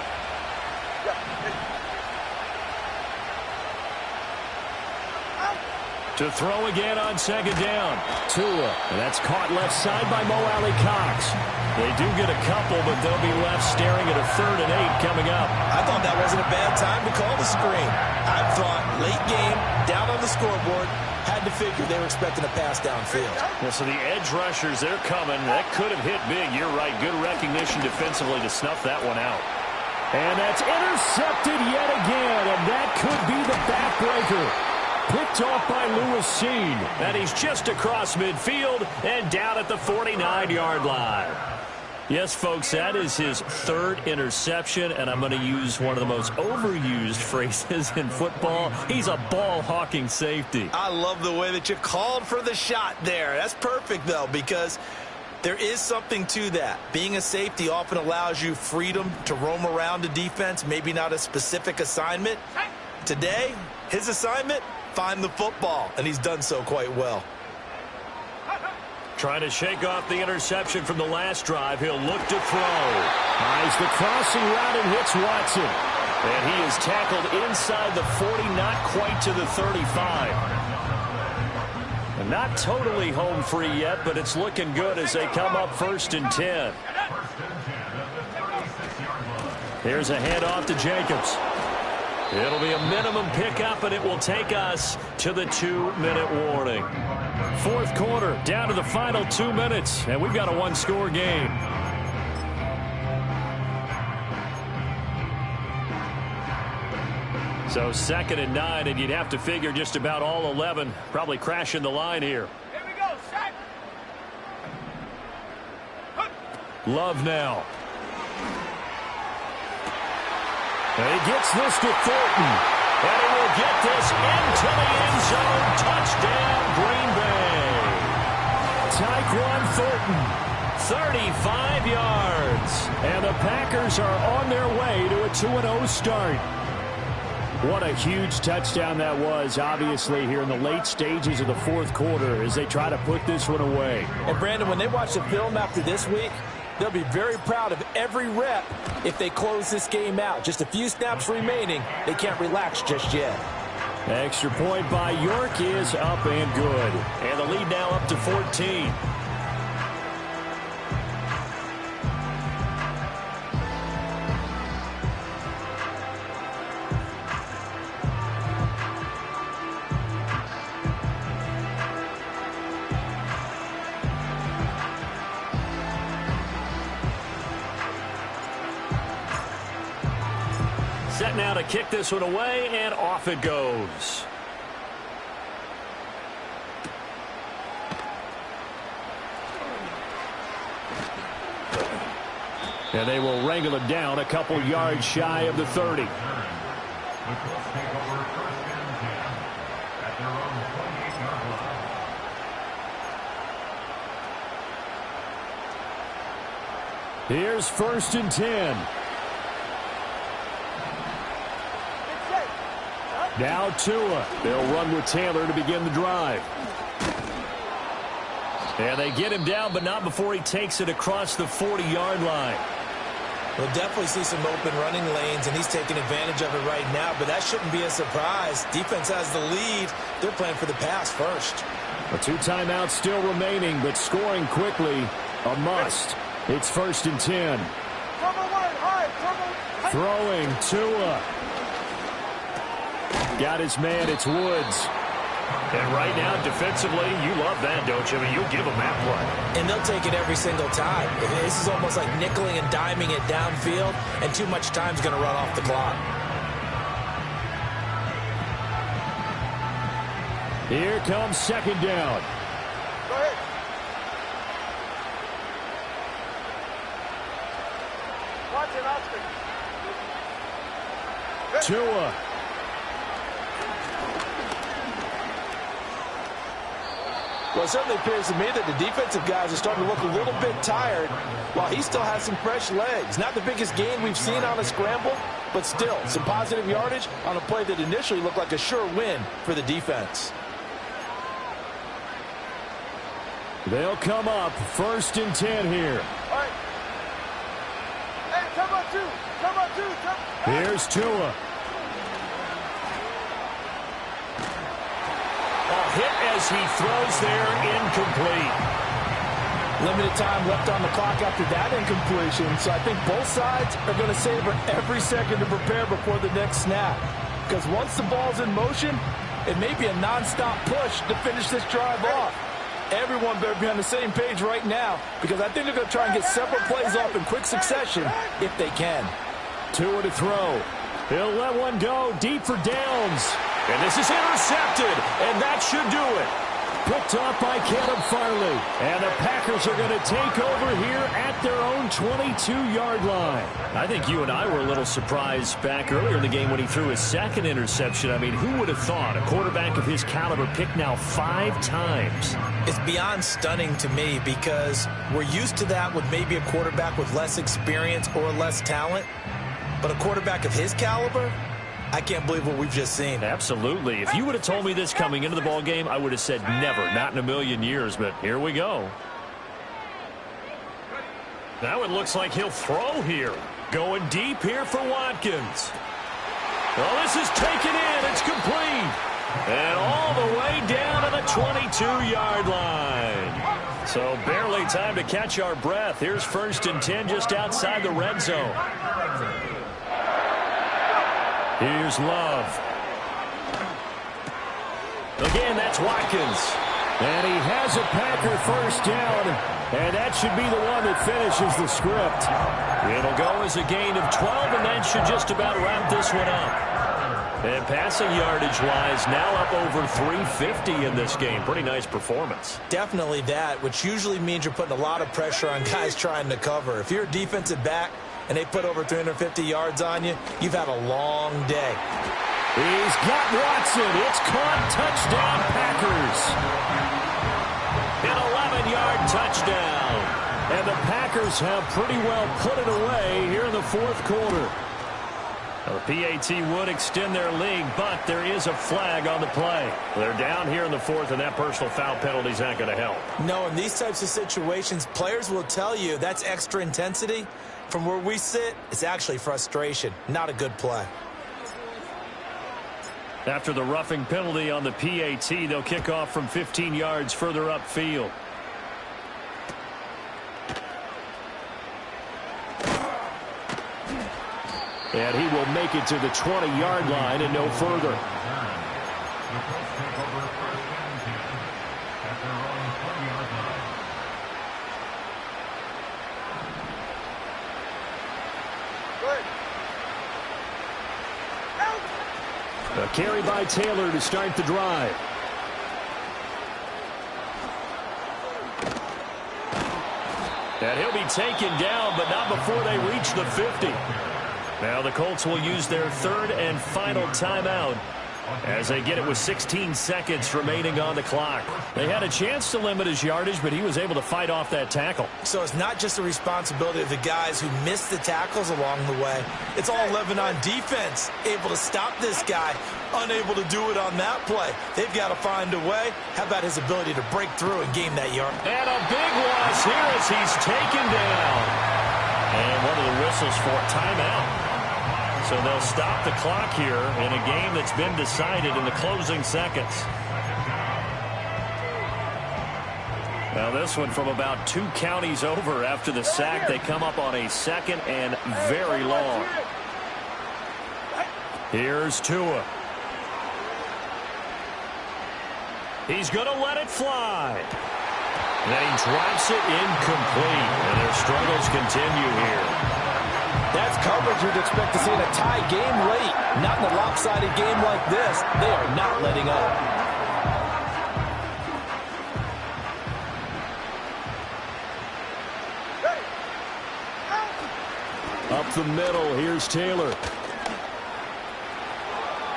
S3: To throw again on 2nd down. Tua, and that's caught left side by Mo Alley Cox. They do get a couple, but they'll be left staring at a 3rd and 8 coming up.
S4: I thought that wasn't a bad time to call the screen. I thought late game, down on the scoreboard, had to figure they were expecting a pass downfield.
S3: Yeah, so the edge rushers, they're coming. That could have hit big. You're right. Good recognition defensively to snuff that one out. And that's intercepted yet again, and that could be the backbreaker. Picked off by Lewis Seen. And he's just across midfield and down at the 49-yard line. Yes, folks, that is his 3rd interception, and I'm going to use one of the most overused phrases in football. He's a ball-hawking safety.
S4: I love the way that you called for the shot there. That's perfect, though, because there is something to that. Being a safety often allows you freedom to roam around the defense, maybe not a specific assignment. Today, his assignment, find the football, and he's done so quite well.
S3: Trying to shake off the interception from the last drive. He'll look to throw. Eyes the crossing route and hits Watson. And he is tackled inside the 40, not quite to the 35. And not totally home free yet, but it's looking good as they come up 1st and 10. Here's a handoff to Jacobs. It'll be a minimum pickup, and it will take us to the 2-minute warning. 4th quarter, down to the final 2 minutes, and we've got a 1-score game. So 2nd and 9, and you'd have to figure just about all 11 probably crashing the line here.
S5: Here we go, set.
S3: Love now. And he gets this to Thornton. And he will get this into the end zone. Touchdown, Green Bay. Tyquan Thornton,
S7: 35 yards. And the Packers are on their way to a 2-0 start. What a huge touchdown that was, obviously, here in the late stages of the fourth quarter as they try to put this one away.
S4: And, Brandon, when they watch the film after this week, they'll be very proud of every rep if they close this game out. Just a few snaps remaining. They can't relax just yet.
S7: Extra point by York is up and good. And the lead now up to 14. Set now to kick this one away, and off it goes. And they will wrangle it down a couple yards shy of the 30.
S6: The Colts take over first and 10 at their own 28-yard line.
S7: Here's first and 10. Now Tua. They'll run with Taylor to begin the drive. And they get him down, but not before he takes it across the 40-yard line.
S4: We'll definitely see some open running lanes, and he's taking advantage of it right now, but that shouldn't be a surprise. Defense has the lead. They're playing for the pass first.
S7: A 2 timeouts still remaining, but scoring quickly, a must. It's first and 10. Throwing Tua. Got his man, it's Woods. And right now, defensively, you love that, don't you? I mean, you'll give them that play.
S4: And they'll take it every single time. This is almost like nickeling and diming it downfield, and too much time's going to run off the clock.
S7: Here comes second down.
S5: Go ahead. Watch it, Oscar.
S7: Tua.
S4: Well, it certainly appears to me that the defensive guys are starting to look a little bit tired while he still has some fresh legs. Not the biggest gain we've seen on a scramble, but still some positive yardage on a play that initially looked like a sure win for the defense.
S7: They'll come up first and 10 here.
S5: All right. Hey, come on, two. Come on, two. Come.
S7: Here's Tua. Hit as he throws there, incomplete.
S4: Limited time left on the clock after that incompletion, so I think both sides are going to savor every second to prepare before the next snap. Because once the ball's in motion, it may be a nonstop push to finish this drive off. Everyone better be on the same page right now, because I think they're going to try and get several plays off in quick succession if they can.
S7: Tua to throw. He'll let one go deep for Downs. And this is intercepted, and that should do it. Picked off by Caleb Farley. And the Packers are going to take over here at their own 22-yard line. I think you and I were a little surprised back earlier in the game when he threw his second interception. I mean, who would have thought a quarterback of his caliber picked now 5 times?
S4: It's beyond stunning to me because we're used to that with maybe a quarterback with less experience or less talent. But a quarterback of his caliber, I can't believe what we've just seen.
S7: Absolutely. If you would have told me this coming into the ball game, I would have said never, not in a million years, but here we go. Now it looks like he'll throw here. Going deep here for Watkins. Well, this is taken in. It's complete. And all the way down to the 22-yard line. So barely time to catch our breath. Here's first and 10 just outside the red zone. Here's Love. Again, that's Watkins. And he has a Packer first down. And that should be the one that finishes the script. It'll go as a gain of 12, and that should just about wrap this one up. And passing yardage-wise, now up over 350 in this game. Pretty nice performance.
S4: Definitely that, which usually means you're putting a lot of pressure on guys trying to cover. If you're a defensive back, and they put over 350 yards on you, you've had a long day.
S7: He's got Watson. It's caught. Touchdown, Packers. An 11-yard touchdown. And the Packers have pretty well put it away here in the fourth quarter. Well, the PAT would extend their lead, but there is a flag on the play. They're down here in the fourth, and that personal foul penalty is not going to help.
S4: No, in these types of situations, players will tell you that's extra intensity. From where we sit, it's actually frustration, not a good play.
S7: After the roughing penalty on the PAT, they'll kick off from 15 yards further upfield. And he will make it to the 20-yard line and no further. A carry by Taylor to start the drive. And he'll be taken down, but not before they reach the 50. Now the Colts will use their third and final timeout as they get it with 16 seconds remaining on the clock. They had a chance to limit his yardage, but he was able to fight off that tackle.
S4: So it's not just the responsibility of the guys who missed the tackles along the way. It's all 11 on defense, able to stop this guy, unable to do it on that play. They've got to find a way. How about his ability to break through and gain that yard?
S7: And a big loss here as he's taken down. And one of the whistles for timeout. So they'll stop the clock here in a game that's been decided in the closing seconds. Now this one from about 2 counties over after the sack. They come up on a second and very long. Here's Tua. He's going to let it fly. And then he drops it incomplete. And their struggles continue here.
S4: That's coverage you'd expect to see in a tie game late. Not in a lopsided game like this. They are not letting up.
S7: Up the middle, here's Taylor.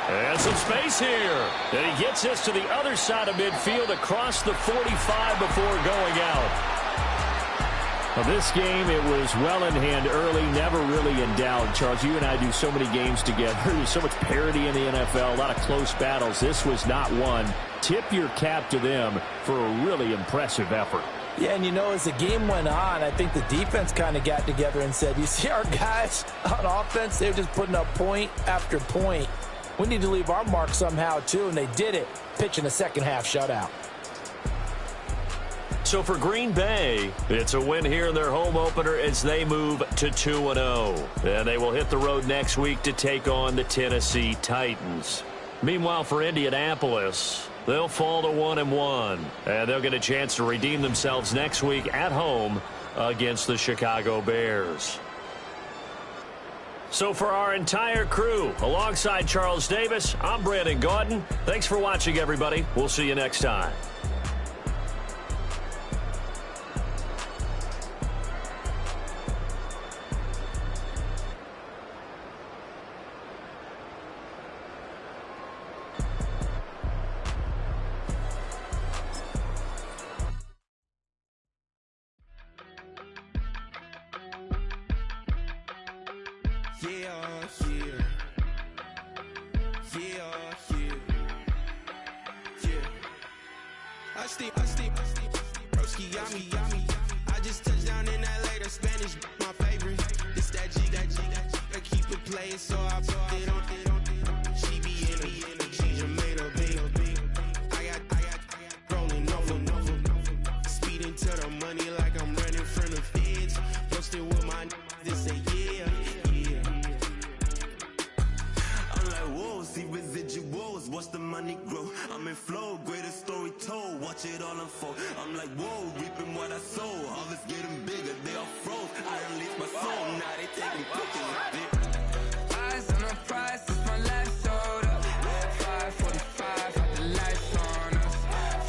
S7: And some space here. And he gets this to the other side of midfield across the 45 before going out. Well, this game, it was well in hand early, never really in doubt. Charles, you and I do so many games together. There's so much parity in the NFL, a lot of close battles. This was not one. Tip your cap to them for a really impressive effort.
S4: Yeah, and you know, as the game went on, I think the defense kind of got together and said, you see our guys on offense, they're just putting up point after point. We need to leave our mark somehow, too, and they did it, pitching a second-half shutout.
S7: So for Green Bay, it's a win here in their home opener as they move to 2-0. And they will hit the road next week to take on the Tennessee Titans. Meanwhile, for Indianapolis, they'll fall to 1-1. And they'll get a chance to redeem themselves next week at home against the Chicago Bears. So for our entire crew, alongside Charles Davis, I'm Brandon Gaudin. Thanks for watching, everybody. We'll see you next time.
S8: I just touched down in LA, the Spanish, my favorite. This that G, I keep it playing, so I put it on. She be in the G, Jamaica, I got rolling over. Speeding to the money like I'm running from the feds. Posted with my this say yeah. I'm like, whoa, see residuals, watch the money grow. I'm in flow, greatest story told, watch it all unfold. I'm like, whoa, reaping what I sow. Harvest getting bigger, they all froze. I release my soul, now they taking pictures. Eyes on the prize, it's my last order. 5:45, got the lights on us.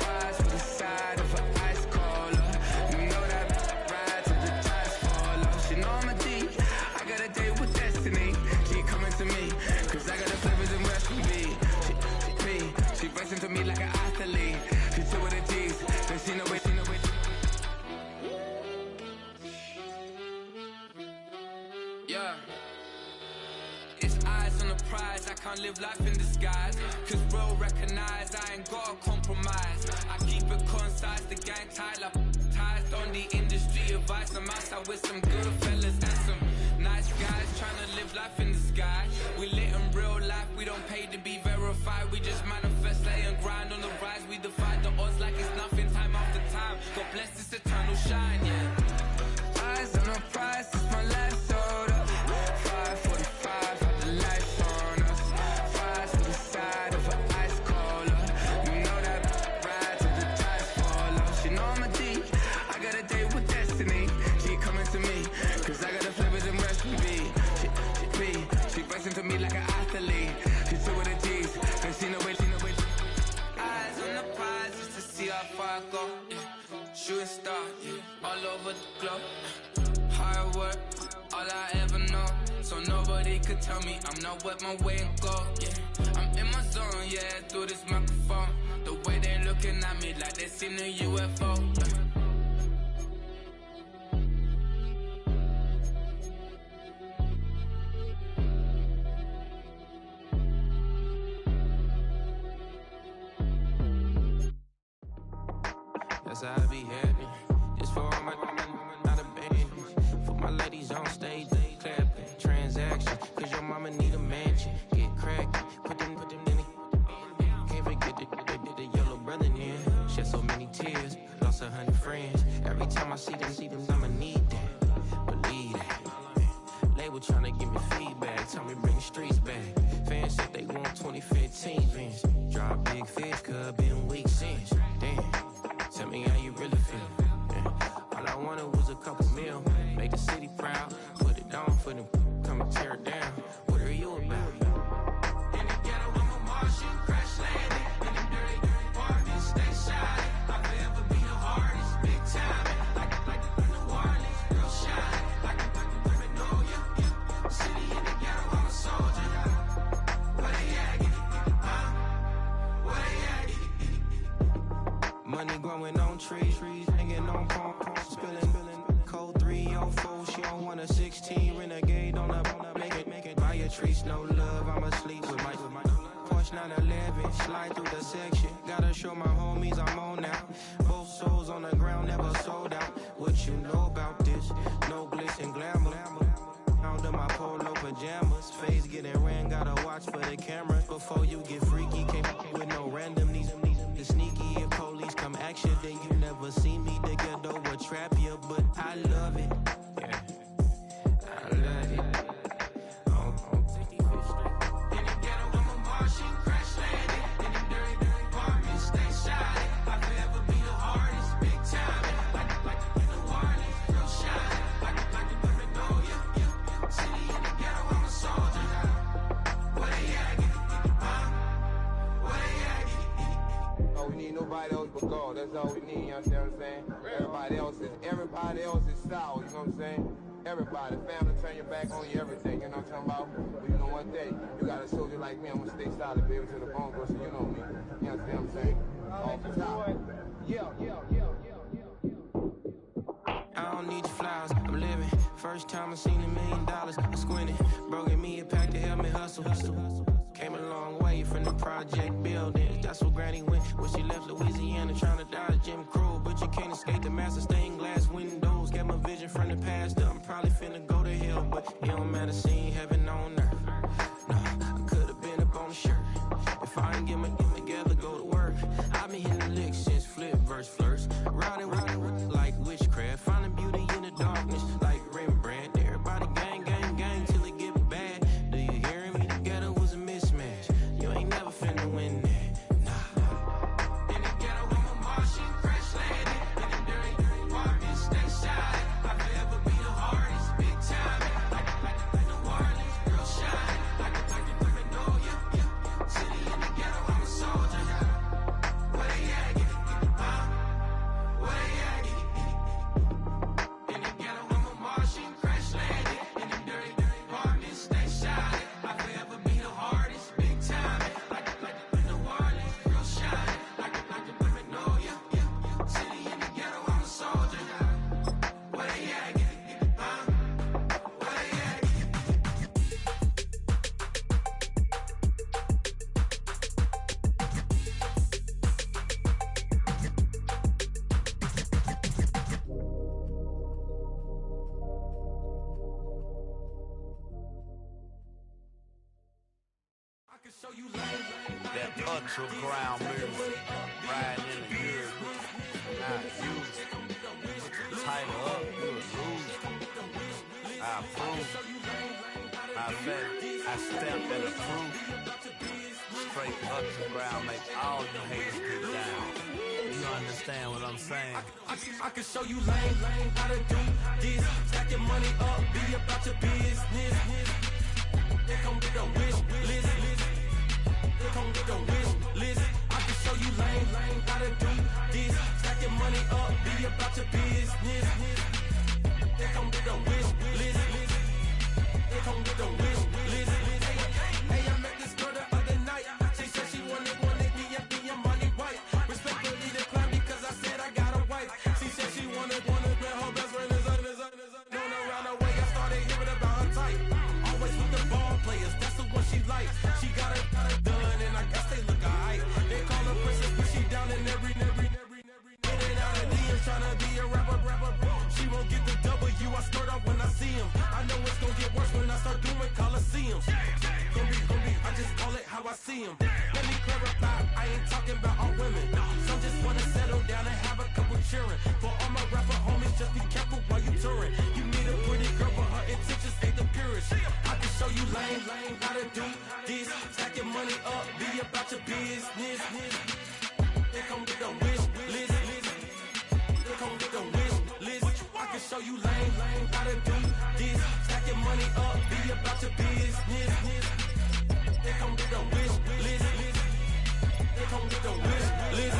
S8: Fries for the side of an ice cola. You know that ride till the tires fall off. She know I'm a D, I got a date with destiny. She coming to me, cause I got the flavors and recipe. She racing to me like an athlete. She took with the G's, then she know it.
S1: I can't live life in disguise. Cause bro, recognize I ain't gotta compromise. I keep it concise, the gang tight like ties on the industry advice. I'm outside with some good fellas and some nice guys trying to live life in the sky. We lit in real life, we don't pay to be verified. We just manifest, lay and grind on the rise. We defy the odds like it's nothing, time after time. God bless this eternal shine, yeah. Eyes on the prize, it's my life sold up. 5:45, had the lights on us. Fries to the side of an ice cola. You know that ride till the ties fall off. She know I'm a D, I got a date with destiny. She coming to me, cause I got the flavors and recipe. She flexing to me like an athlete. She took with the G's, and she know it. Eyes on the prize just to see how far I go. Yeah. Shooting star, yeah. All over the globe. Hard work, all I ever know. So nobody could tell me I'm not what my way and go. Yeah, I'm in my zone, yeah, through this microphone. The way they looking at me like they seen a UFO. Yeah.
S9: That's how I be happy. Just for all my not a baby. For my ladies on stage, they clapping. Transaction, cause your mama need a mansion. Get crackin', put them in the. Can't forget the yellow brother in. Shed so many tears, lost 100 friends. Every time I see them, I'ma need that. Believe that. Label tryna give me feedback, tell me bring the streets back. Fans said they want 2015 Vince. Drop big fish, cuz been weak since. Damn. Tell me how you really feel. Yeah. All I wanted was a couple mil. Make the city proud. Put it down for them. Come and tear it down. What are you about? In the ghetto, I'm a Martian. Crash landing. In them dirty apartments. Stay shy. I'll forever be the hardest. Big time. Like New Orleans. Real shine. Like women know you. City in the ghetto, I'm a soldier. Where they at? Where they at? Money growing on trees, hanging on palm, spilling, code 304. She don't want a 16, renegade on a make it. Buy a trees, no love. I'm asleep with my Porsche 911, slide through the section. Gotta show my homies I'm on now. Both souls on the ground, never sold out. What you know about this? No glitz and glamour. Under my polo pajamas, face getting ran. Gotta watch for the cameras before you get freaky. Can't with no random these. The sneaky if police come action, then you never see me. The ghetto will trap you, but I love it. Yeah, I love it. In the ghetto, I'm a Martian, crash landing. In them dirty apartments, stay shy. I'll forever be the hardest, big time. Like New Orleans, real shine. Like the women know you. City in the ghetto, I'm a soldier. Where they at? Where they at?
S5: Oh, we need nobody else but God. That's all we need, you understand what I'm saying? Everybody else is sour, you know what I'm saying? Everybody, family, turn your back on you, everything, you know what I'm talking about? But you know one day, you got a soldier like me, I'm gonna stay solid, baby, to the bone, bro, so you know me. You understand what I'm saying? Off the top. Yeah.
S9: I don't need your flowers, I'm living. First time I seen $1 million, I squinted. Bro, give me a pack to help me hustle. Came a long way from the project buildings. That's where Granny went when she left Louisiana, trying to dodge Jim Crow. But you can't escape the master stained glass windows. Got my vision from the past. I'm probably finna go to hell, but it don't matter, seeing heaven on earth. No, I could've been up on the shirt. If I ain't get my get together, go to work. I've been hitting the licks since flip verse first. Riding like witchcraft, finding beauty in the darkness like Rembrandt. Everybody gang till it get bad. Do you hear me? The ghetto was a mismatch. You ain't never finna win that. Nah. In the ghetto, I'm a Martian, crash landing. In them dirty apartments, stay shy. I'll forever be the hardest, big time. Like
S10: That ultra ground move, riding in the years, not used. Tighten up, you'll lose. I approve. I bet I stamp and approve. Straight ultra ground make all you haters get down. You understand what I'm saying?
S8: I can show you lame how to do this. Stack your money up, be about your business. They come with a wish list. They come with a wish list. I can show you lame how to do this. Stack your money up, be about your business. They come with a wish list. They come with a wish list. Hey, I met this girl the other night. She said she wanted me and be a money wife. Respectfully declined because I said I got a wife. She said she wanted her best friend is known around the way. I started hearing about her type. Always with the ball players, that's the one she likes. She got it done and I guess they look alright. They call her princess, but she down in every. In and out of DMs trying to be a rapper. She won't get the W, I skirt off when I see him. I know it's gonna get worse when I start doing Coliseums. Gonna be, I just call it how I see him. Let me clarify, I ain't talking about all women. Some just wanna settle down and have a couple cheering. For all my rapper homies, just be careful while you touring. You need a pretty girl, but her intentions ain't the purest. I can show you lame how to do this. Stack your money up, be about your business. They come with a wish list. They come with a wish list. I can show you lame how to do this. Stack your money up, be about your business. They come with a wish list. They come with a wish list.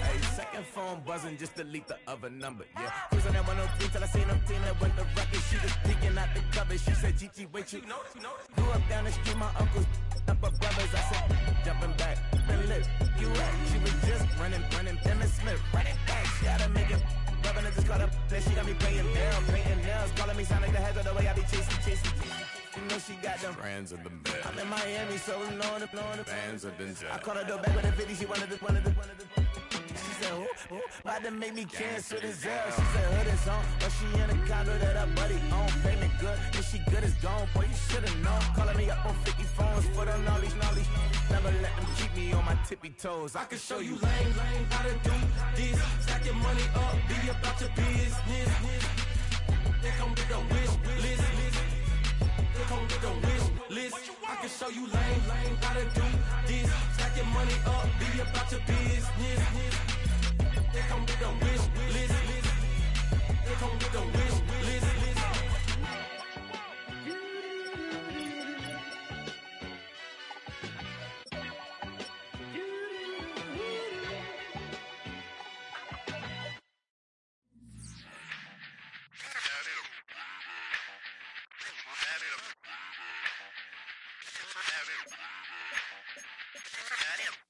S10: Hey, second phone buzzing, just delete the other number, yeah. Cruising at 103 till I seen them Tina with the record. She was peeking out the cover. She said, Gigi, wait, you grew up down the street, my uncles up her brothers. I said, jumping back, been lit, you at. She was just running, Emmett Smith, running back. She had to make it, rubbing it, just caught up. Then she got me paying down, painting nails, calling me Sonic the Hedgehog, the way I be chasing. You know she got them
S11: Friends of the bed.
S10: I'm in Miami, so knowing the
S11: Fans of the
S10: I called her door back with a 50, she wanted the. She said, who? About to make me cancel this L. She said, hood is on, but she in a condo that her buddy own. Payment good, if she good is gone, boy, you should've known. Calling me up on 50 phones, put on all these. Never let them keep me on my tippy toes. I can show you
S8: lame how to do this. Stack your money up, be about your business. They come with a wish list. They come with a wish list. I can show you lame how to do this. Stack your money up, be about your business. They come with a wish list. They come with a wish list.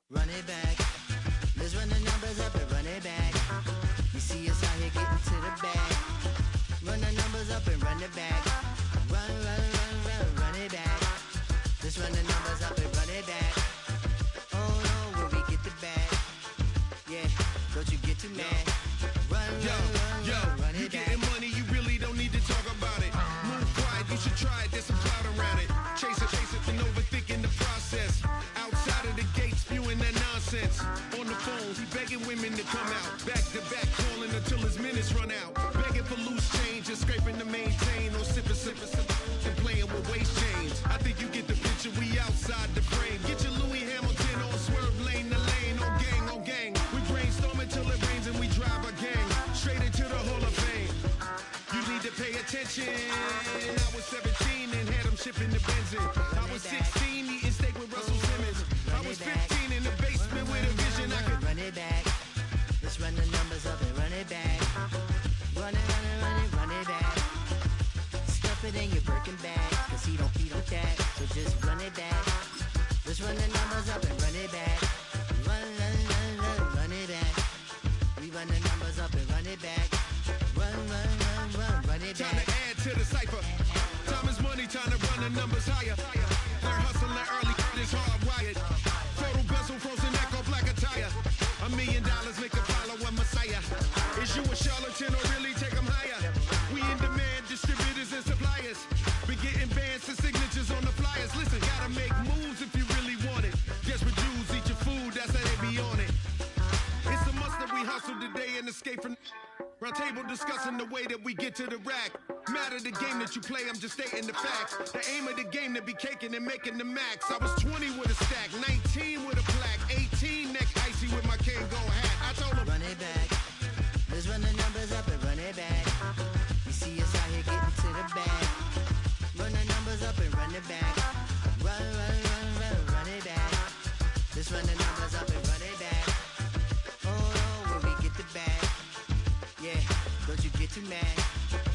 S2: Run it back. Let's run the numbers up and run it back. You see us out here getting to the bag. Run the numbers up and run it back. Run it back. Let's run the numbers up and run it back. Oh no, when we get the bag. Yeah, don't you get too mad. Run it
S12: you
S2: back.
S12: getting money, you really don't need to talk about it. Move quiet, you should try it, there's some cloud around it. Chase it, and overthinking the process. Outside of the gates, spewing that nonsense. On the phone, he begging women to come out. Back to back, calling until his minutes run out. Begging for loose change and scraping to maintain. Or sipping, and playing with waist chains. I think you get the picture, we outside the frame. Get your Louis Hamilton on swerve lane to lane. On gang. We brainstorm until it rains and we drive a gang. Straight into the Hall of Fame. You need to pay attention. I was 17 and had them shipping the Benzin. I was 16 eating steak with Russell Simmons. I was 15 in the basement with a vision. I could
S2: run it back. Let's run the numbers up and run it back. Run it back. Stuff it in your Birkin bag, cause he don't with that. So just run it back. Let's run the numbers up and run it back. Run it back. We run the numbers up and run it back. Run it back.
S12: Time to add to the cipher. Time is money, time to run the numbers higher. Learn hustling early, this hardwired. Photo bezel, frozen echo, black attire. $1 million make a follow a messiah. Is you a charlatan or really take them higher? We in demand, distributors and suppliers. Been getting bands and signatures on the flyers. Listen, gotta make moves if you really want it. Round table discussing the way that we get to the rack. Matter the game that you play, I'm just stating the facts. The aim of the game to be caking and making the max. I was 20 with a stack, 19 with a plaque, 18 neck icy with my Kango hat. I told him,
S2: run it back. Let's run the numbers up and run it back. You see us out here getting to the bag. Run the numbers up and run it back. Run it back. Let's run the numbers up and run it back. Oh, when we get the bag. Yeah, don't you get too mad.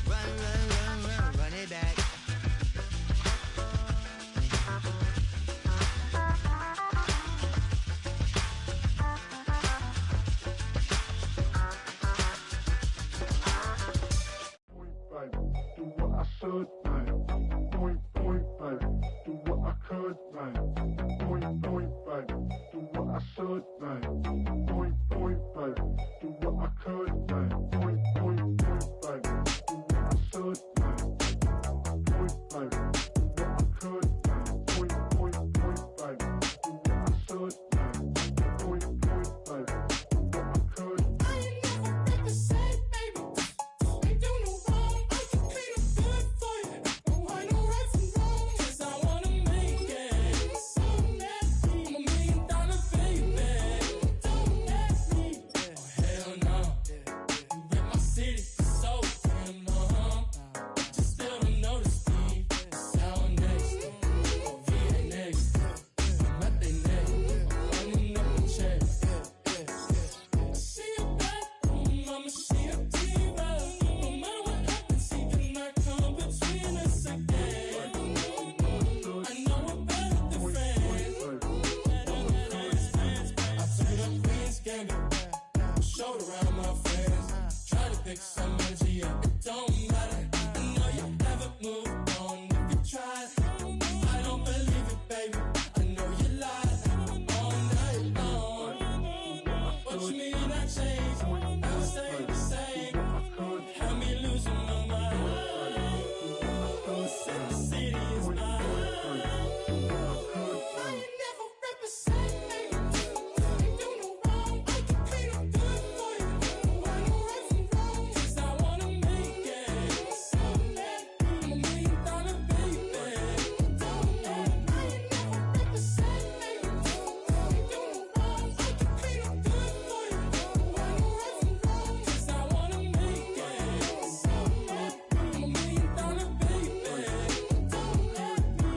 S2: Run it back.
S11: Do what I should, man. Point, baby. Do what I could, man. Point, baby. Do what I should, man. Point, baby. Do what I could, man. Point, baby. Do what I should, man. Point, baby. Do what I could, man. Point, baby. Do what I should, man. Point, baby. Do what I could.
S13: I ain't never represent, baby. Ain't do no wrong. I can clean up good for you. Don't want no right from wrong. 'Cause I wanna make it. So nasty. I'm $1 million baby. Don't let me. Oh hell no. You rip my city so damn long. Just still don't notice me. Sour next. Oh VA next. I'm at they neck. I'm running up the check. See you back home, I'ma see a diva. No matter what happens, he cannot come between us again. I know we're better than friends. I took up Queen's Gambit, showed around my friends. Try to pick some energy up, it don't matter. I know you haven't moved on if you tried. I don't believe it, baby. I know you lied all night long. What you mean I changed? Never stay the same. Had me losing my mind. Said the city is mine. I ain't never represent, baby. Ain't do no wrong. I can clean up good for you. Don't want no right from wrong. 'Cause I wanna make it. So nasty. I'm $1 million baby. Don't let me. I ain't never represent, baby. Ain't do no wrong. I can clean up good for you. Don't want no right from wrong. 'Cause I wanna make it. So nasty. I'm $1 million baby. Don't let me.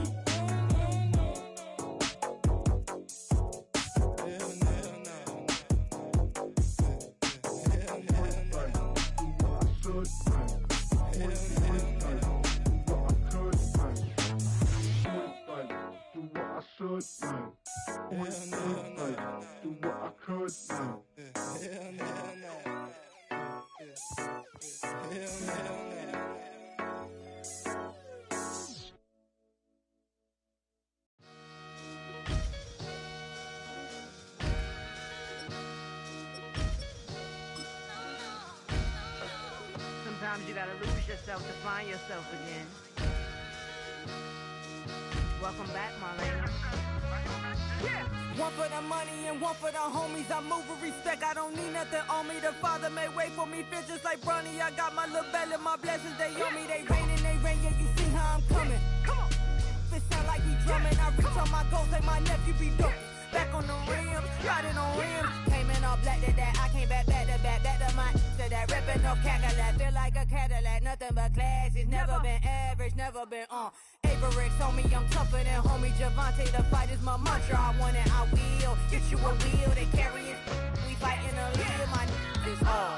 S14: Sometimes you gotta lose yourself to find yourself again. Welcome back, Marlena. Yeah. One for the money and one for the homies. I move with respect, I don't need nothing on me. The Father may wait for me, feel just like Bronny. I got my little belly, my blessings, they on me. They rain and they rain, yeah, you see how I'm coming. Come on. It sound like we drumming. I reach on my goals like my nephew be dope. Back on the rim, riding on rims. Came in all black to that, I came back to my to that ripping off Cadillac. Feel like a Cadillac, nothing but class. It's never been average, never been on. Averix on me, I'm tougher than homie Javante. The fight is my mantra, I want it, I will. Get you a wheel, they carry it. We fighting a little, my is all.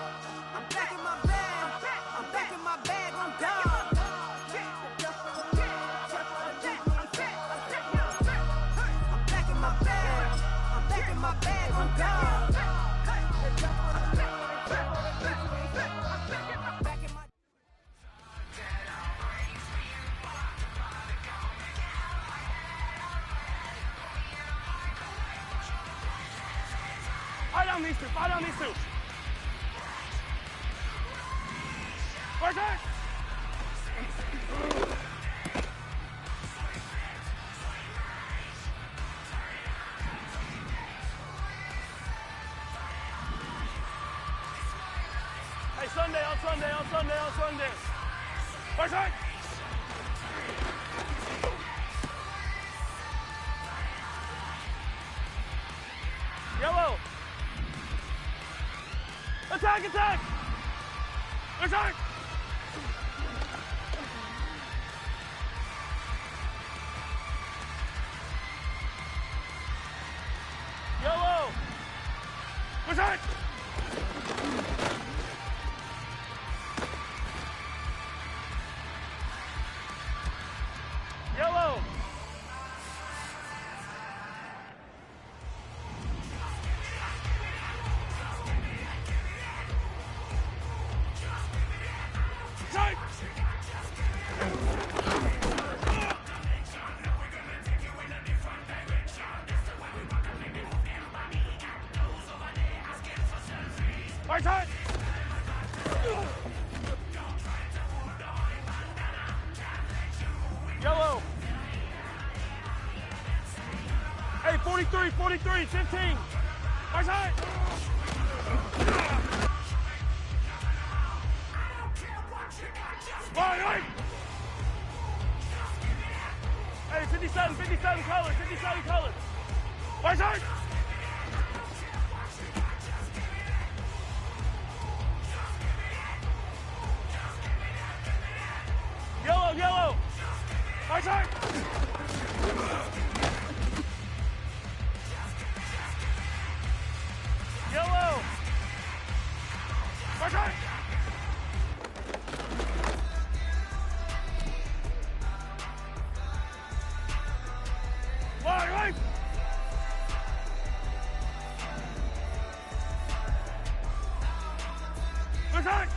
S14: I'm back in my bag, I'm back in my bag, I'm done. My bag on God.
S15: Fight on these two, fight on these two. Work it. Hey, Sunday, on Sunday, on Sunday, on Sunday. Right side. Yellow. Attack, attack. Right side. Yellow. Right side. Yellow. Side. Right side. Yellow. Hey, 43, 43, 15. Right side. Right. Hey, 57, 57 colors, 57 colors. Right side. Yellow, yellow. Right side. Yellow. Right side. Right. Right side.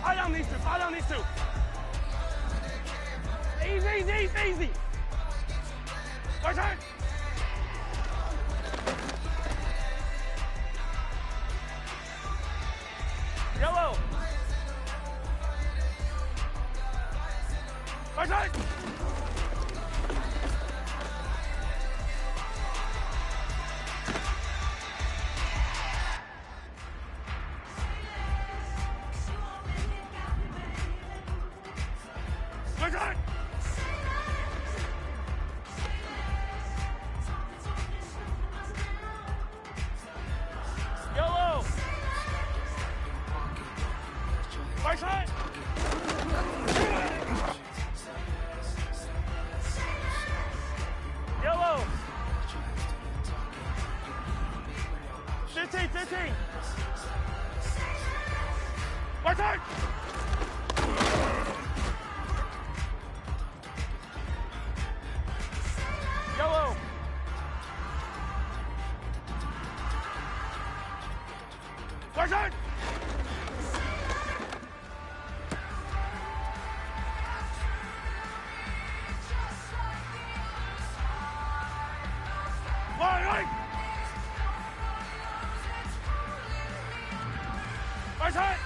S15: Eye down these two. Easy. Right side. Yellow. Right side. Right side. Yellow. Right side. Yellow. 15. Right side. Yellow. Right side. Right. Right side.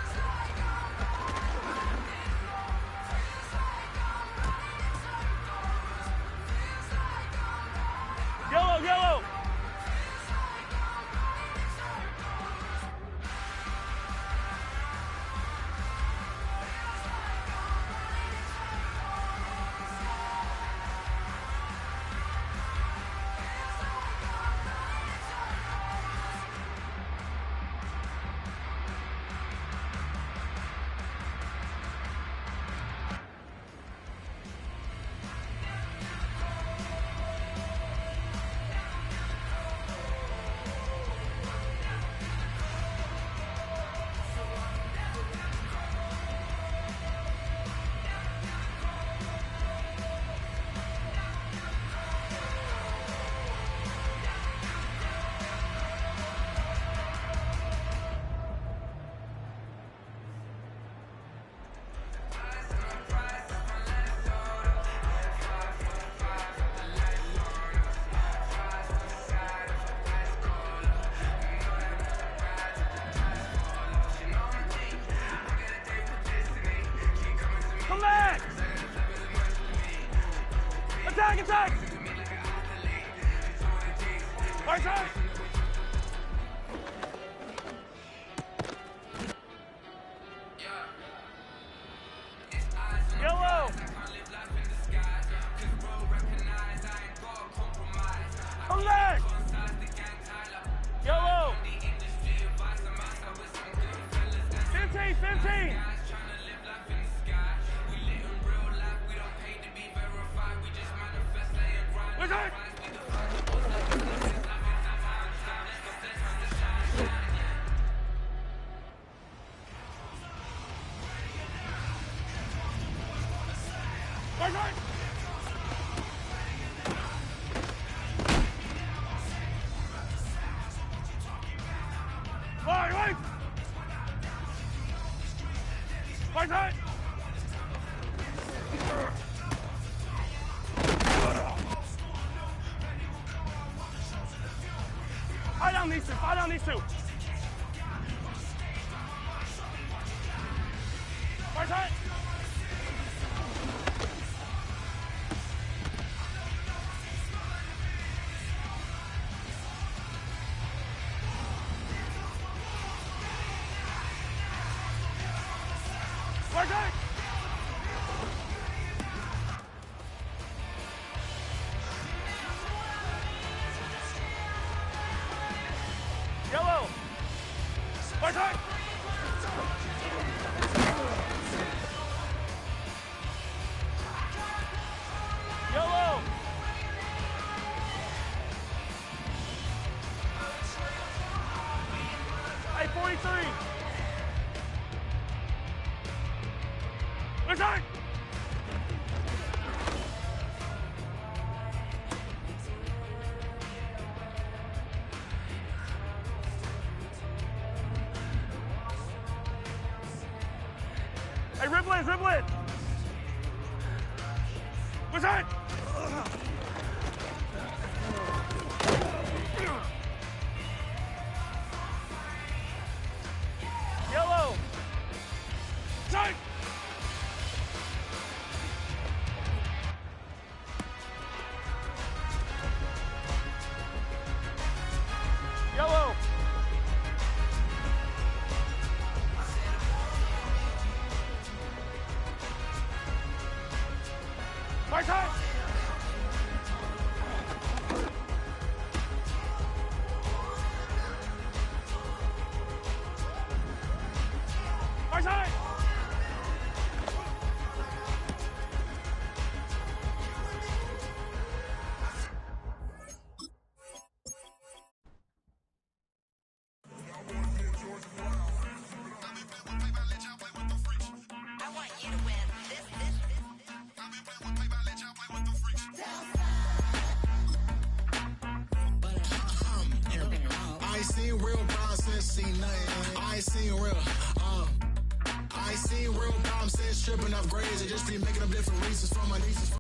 S15: Yellow. Attack! 15. Where's that? Where's that? Wait! Where's that? Fight down these two. Fight down these two. Where's that? Where's that? Yellow. Where's that? Yellow. Hey, 43. Where's that? Hey, Riblet! What's that? Yellow! Tight! Yellow! My time! My time!
S16: I ain't seen real problems since seen nothing. I ain't seen real problems since tripping off grades. They just be making up different reasons for my nieces.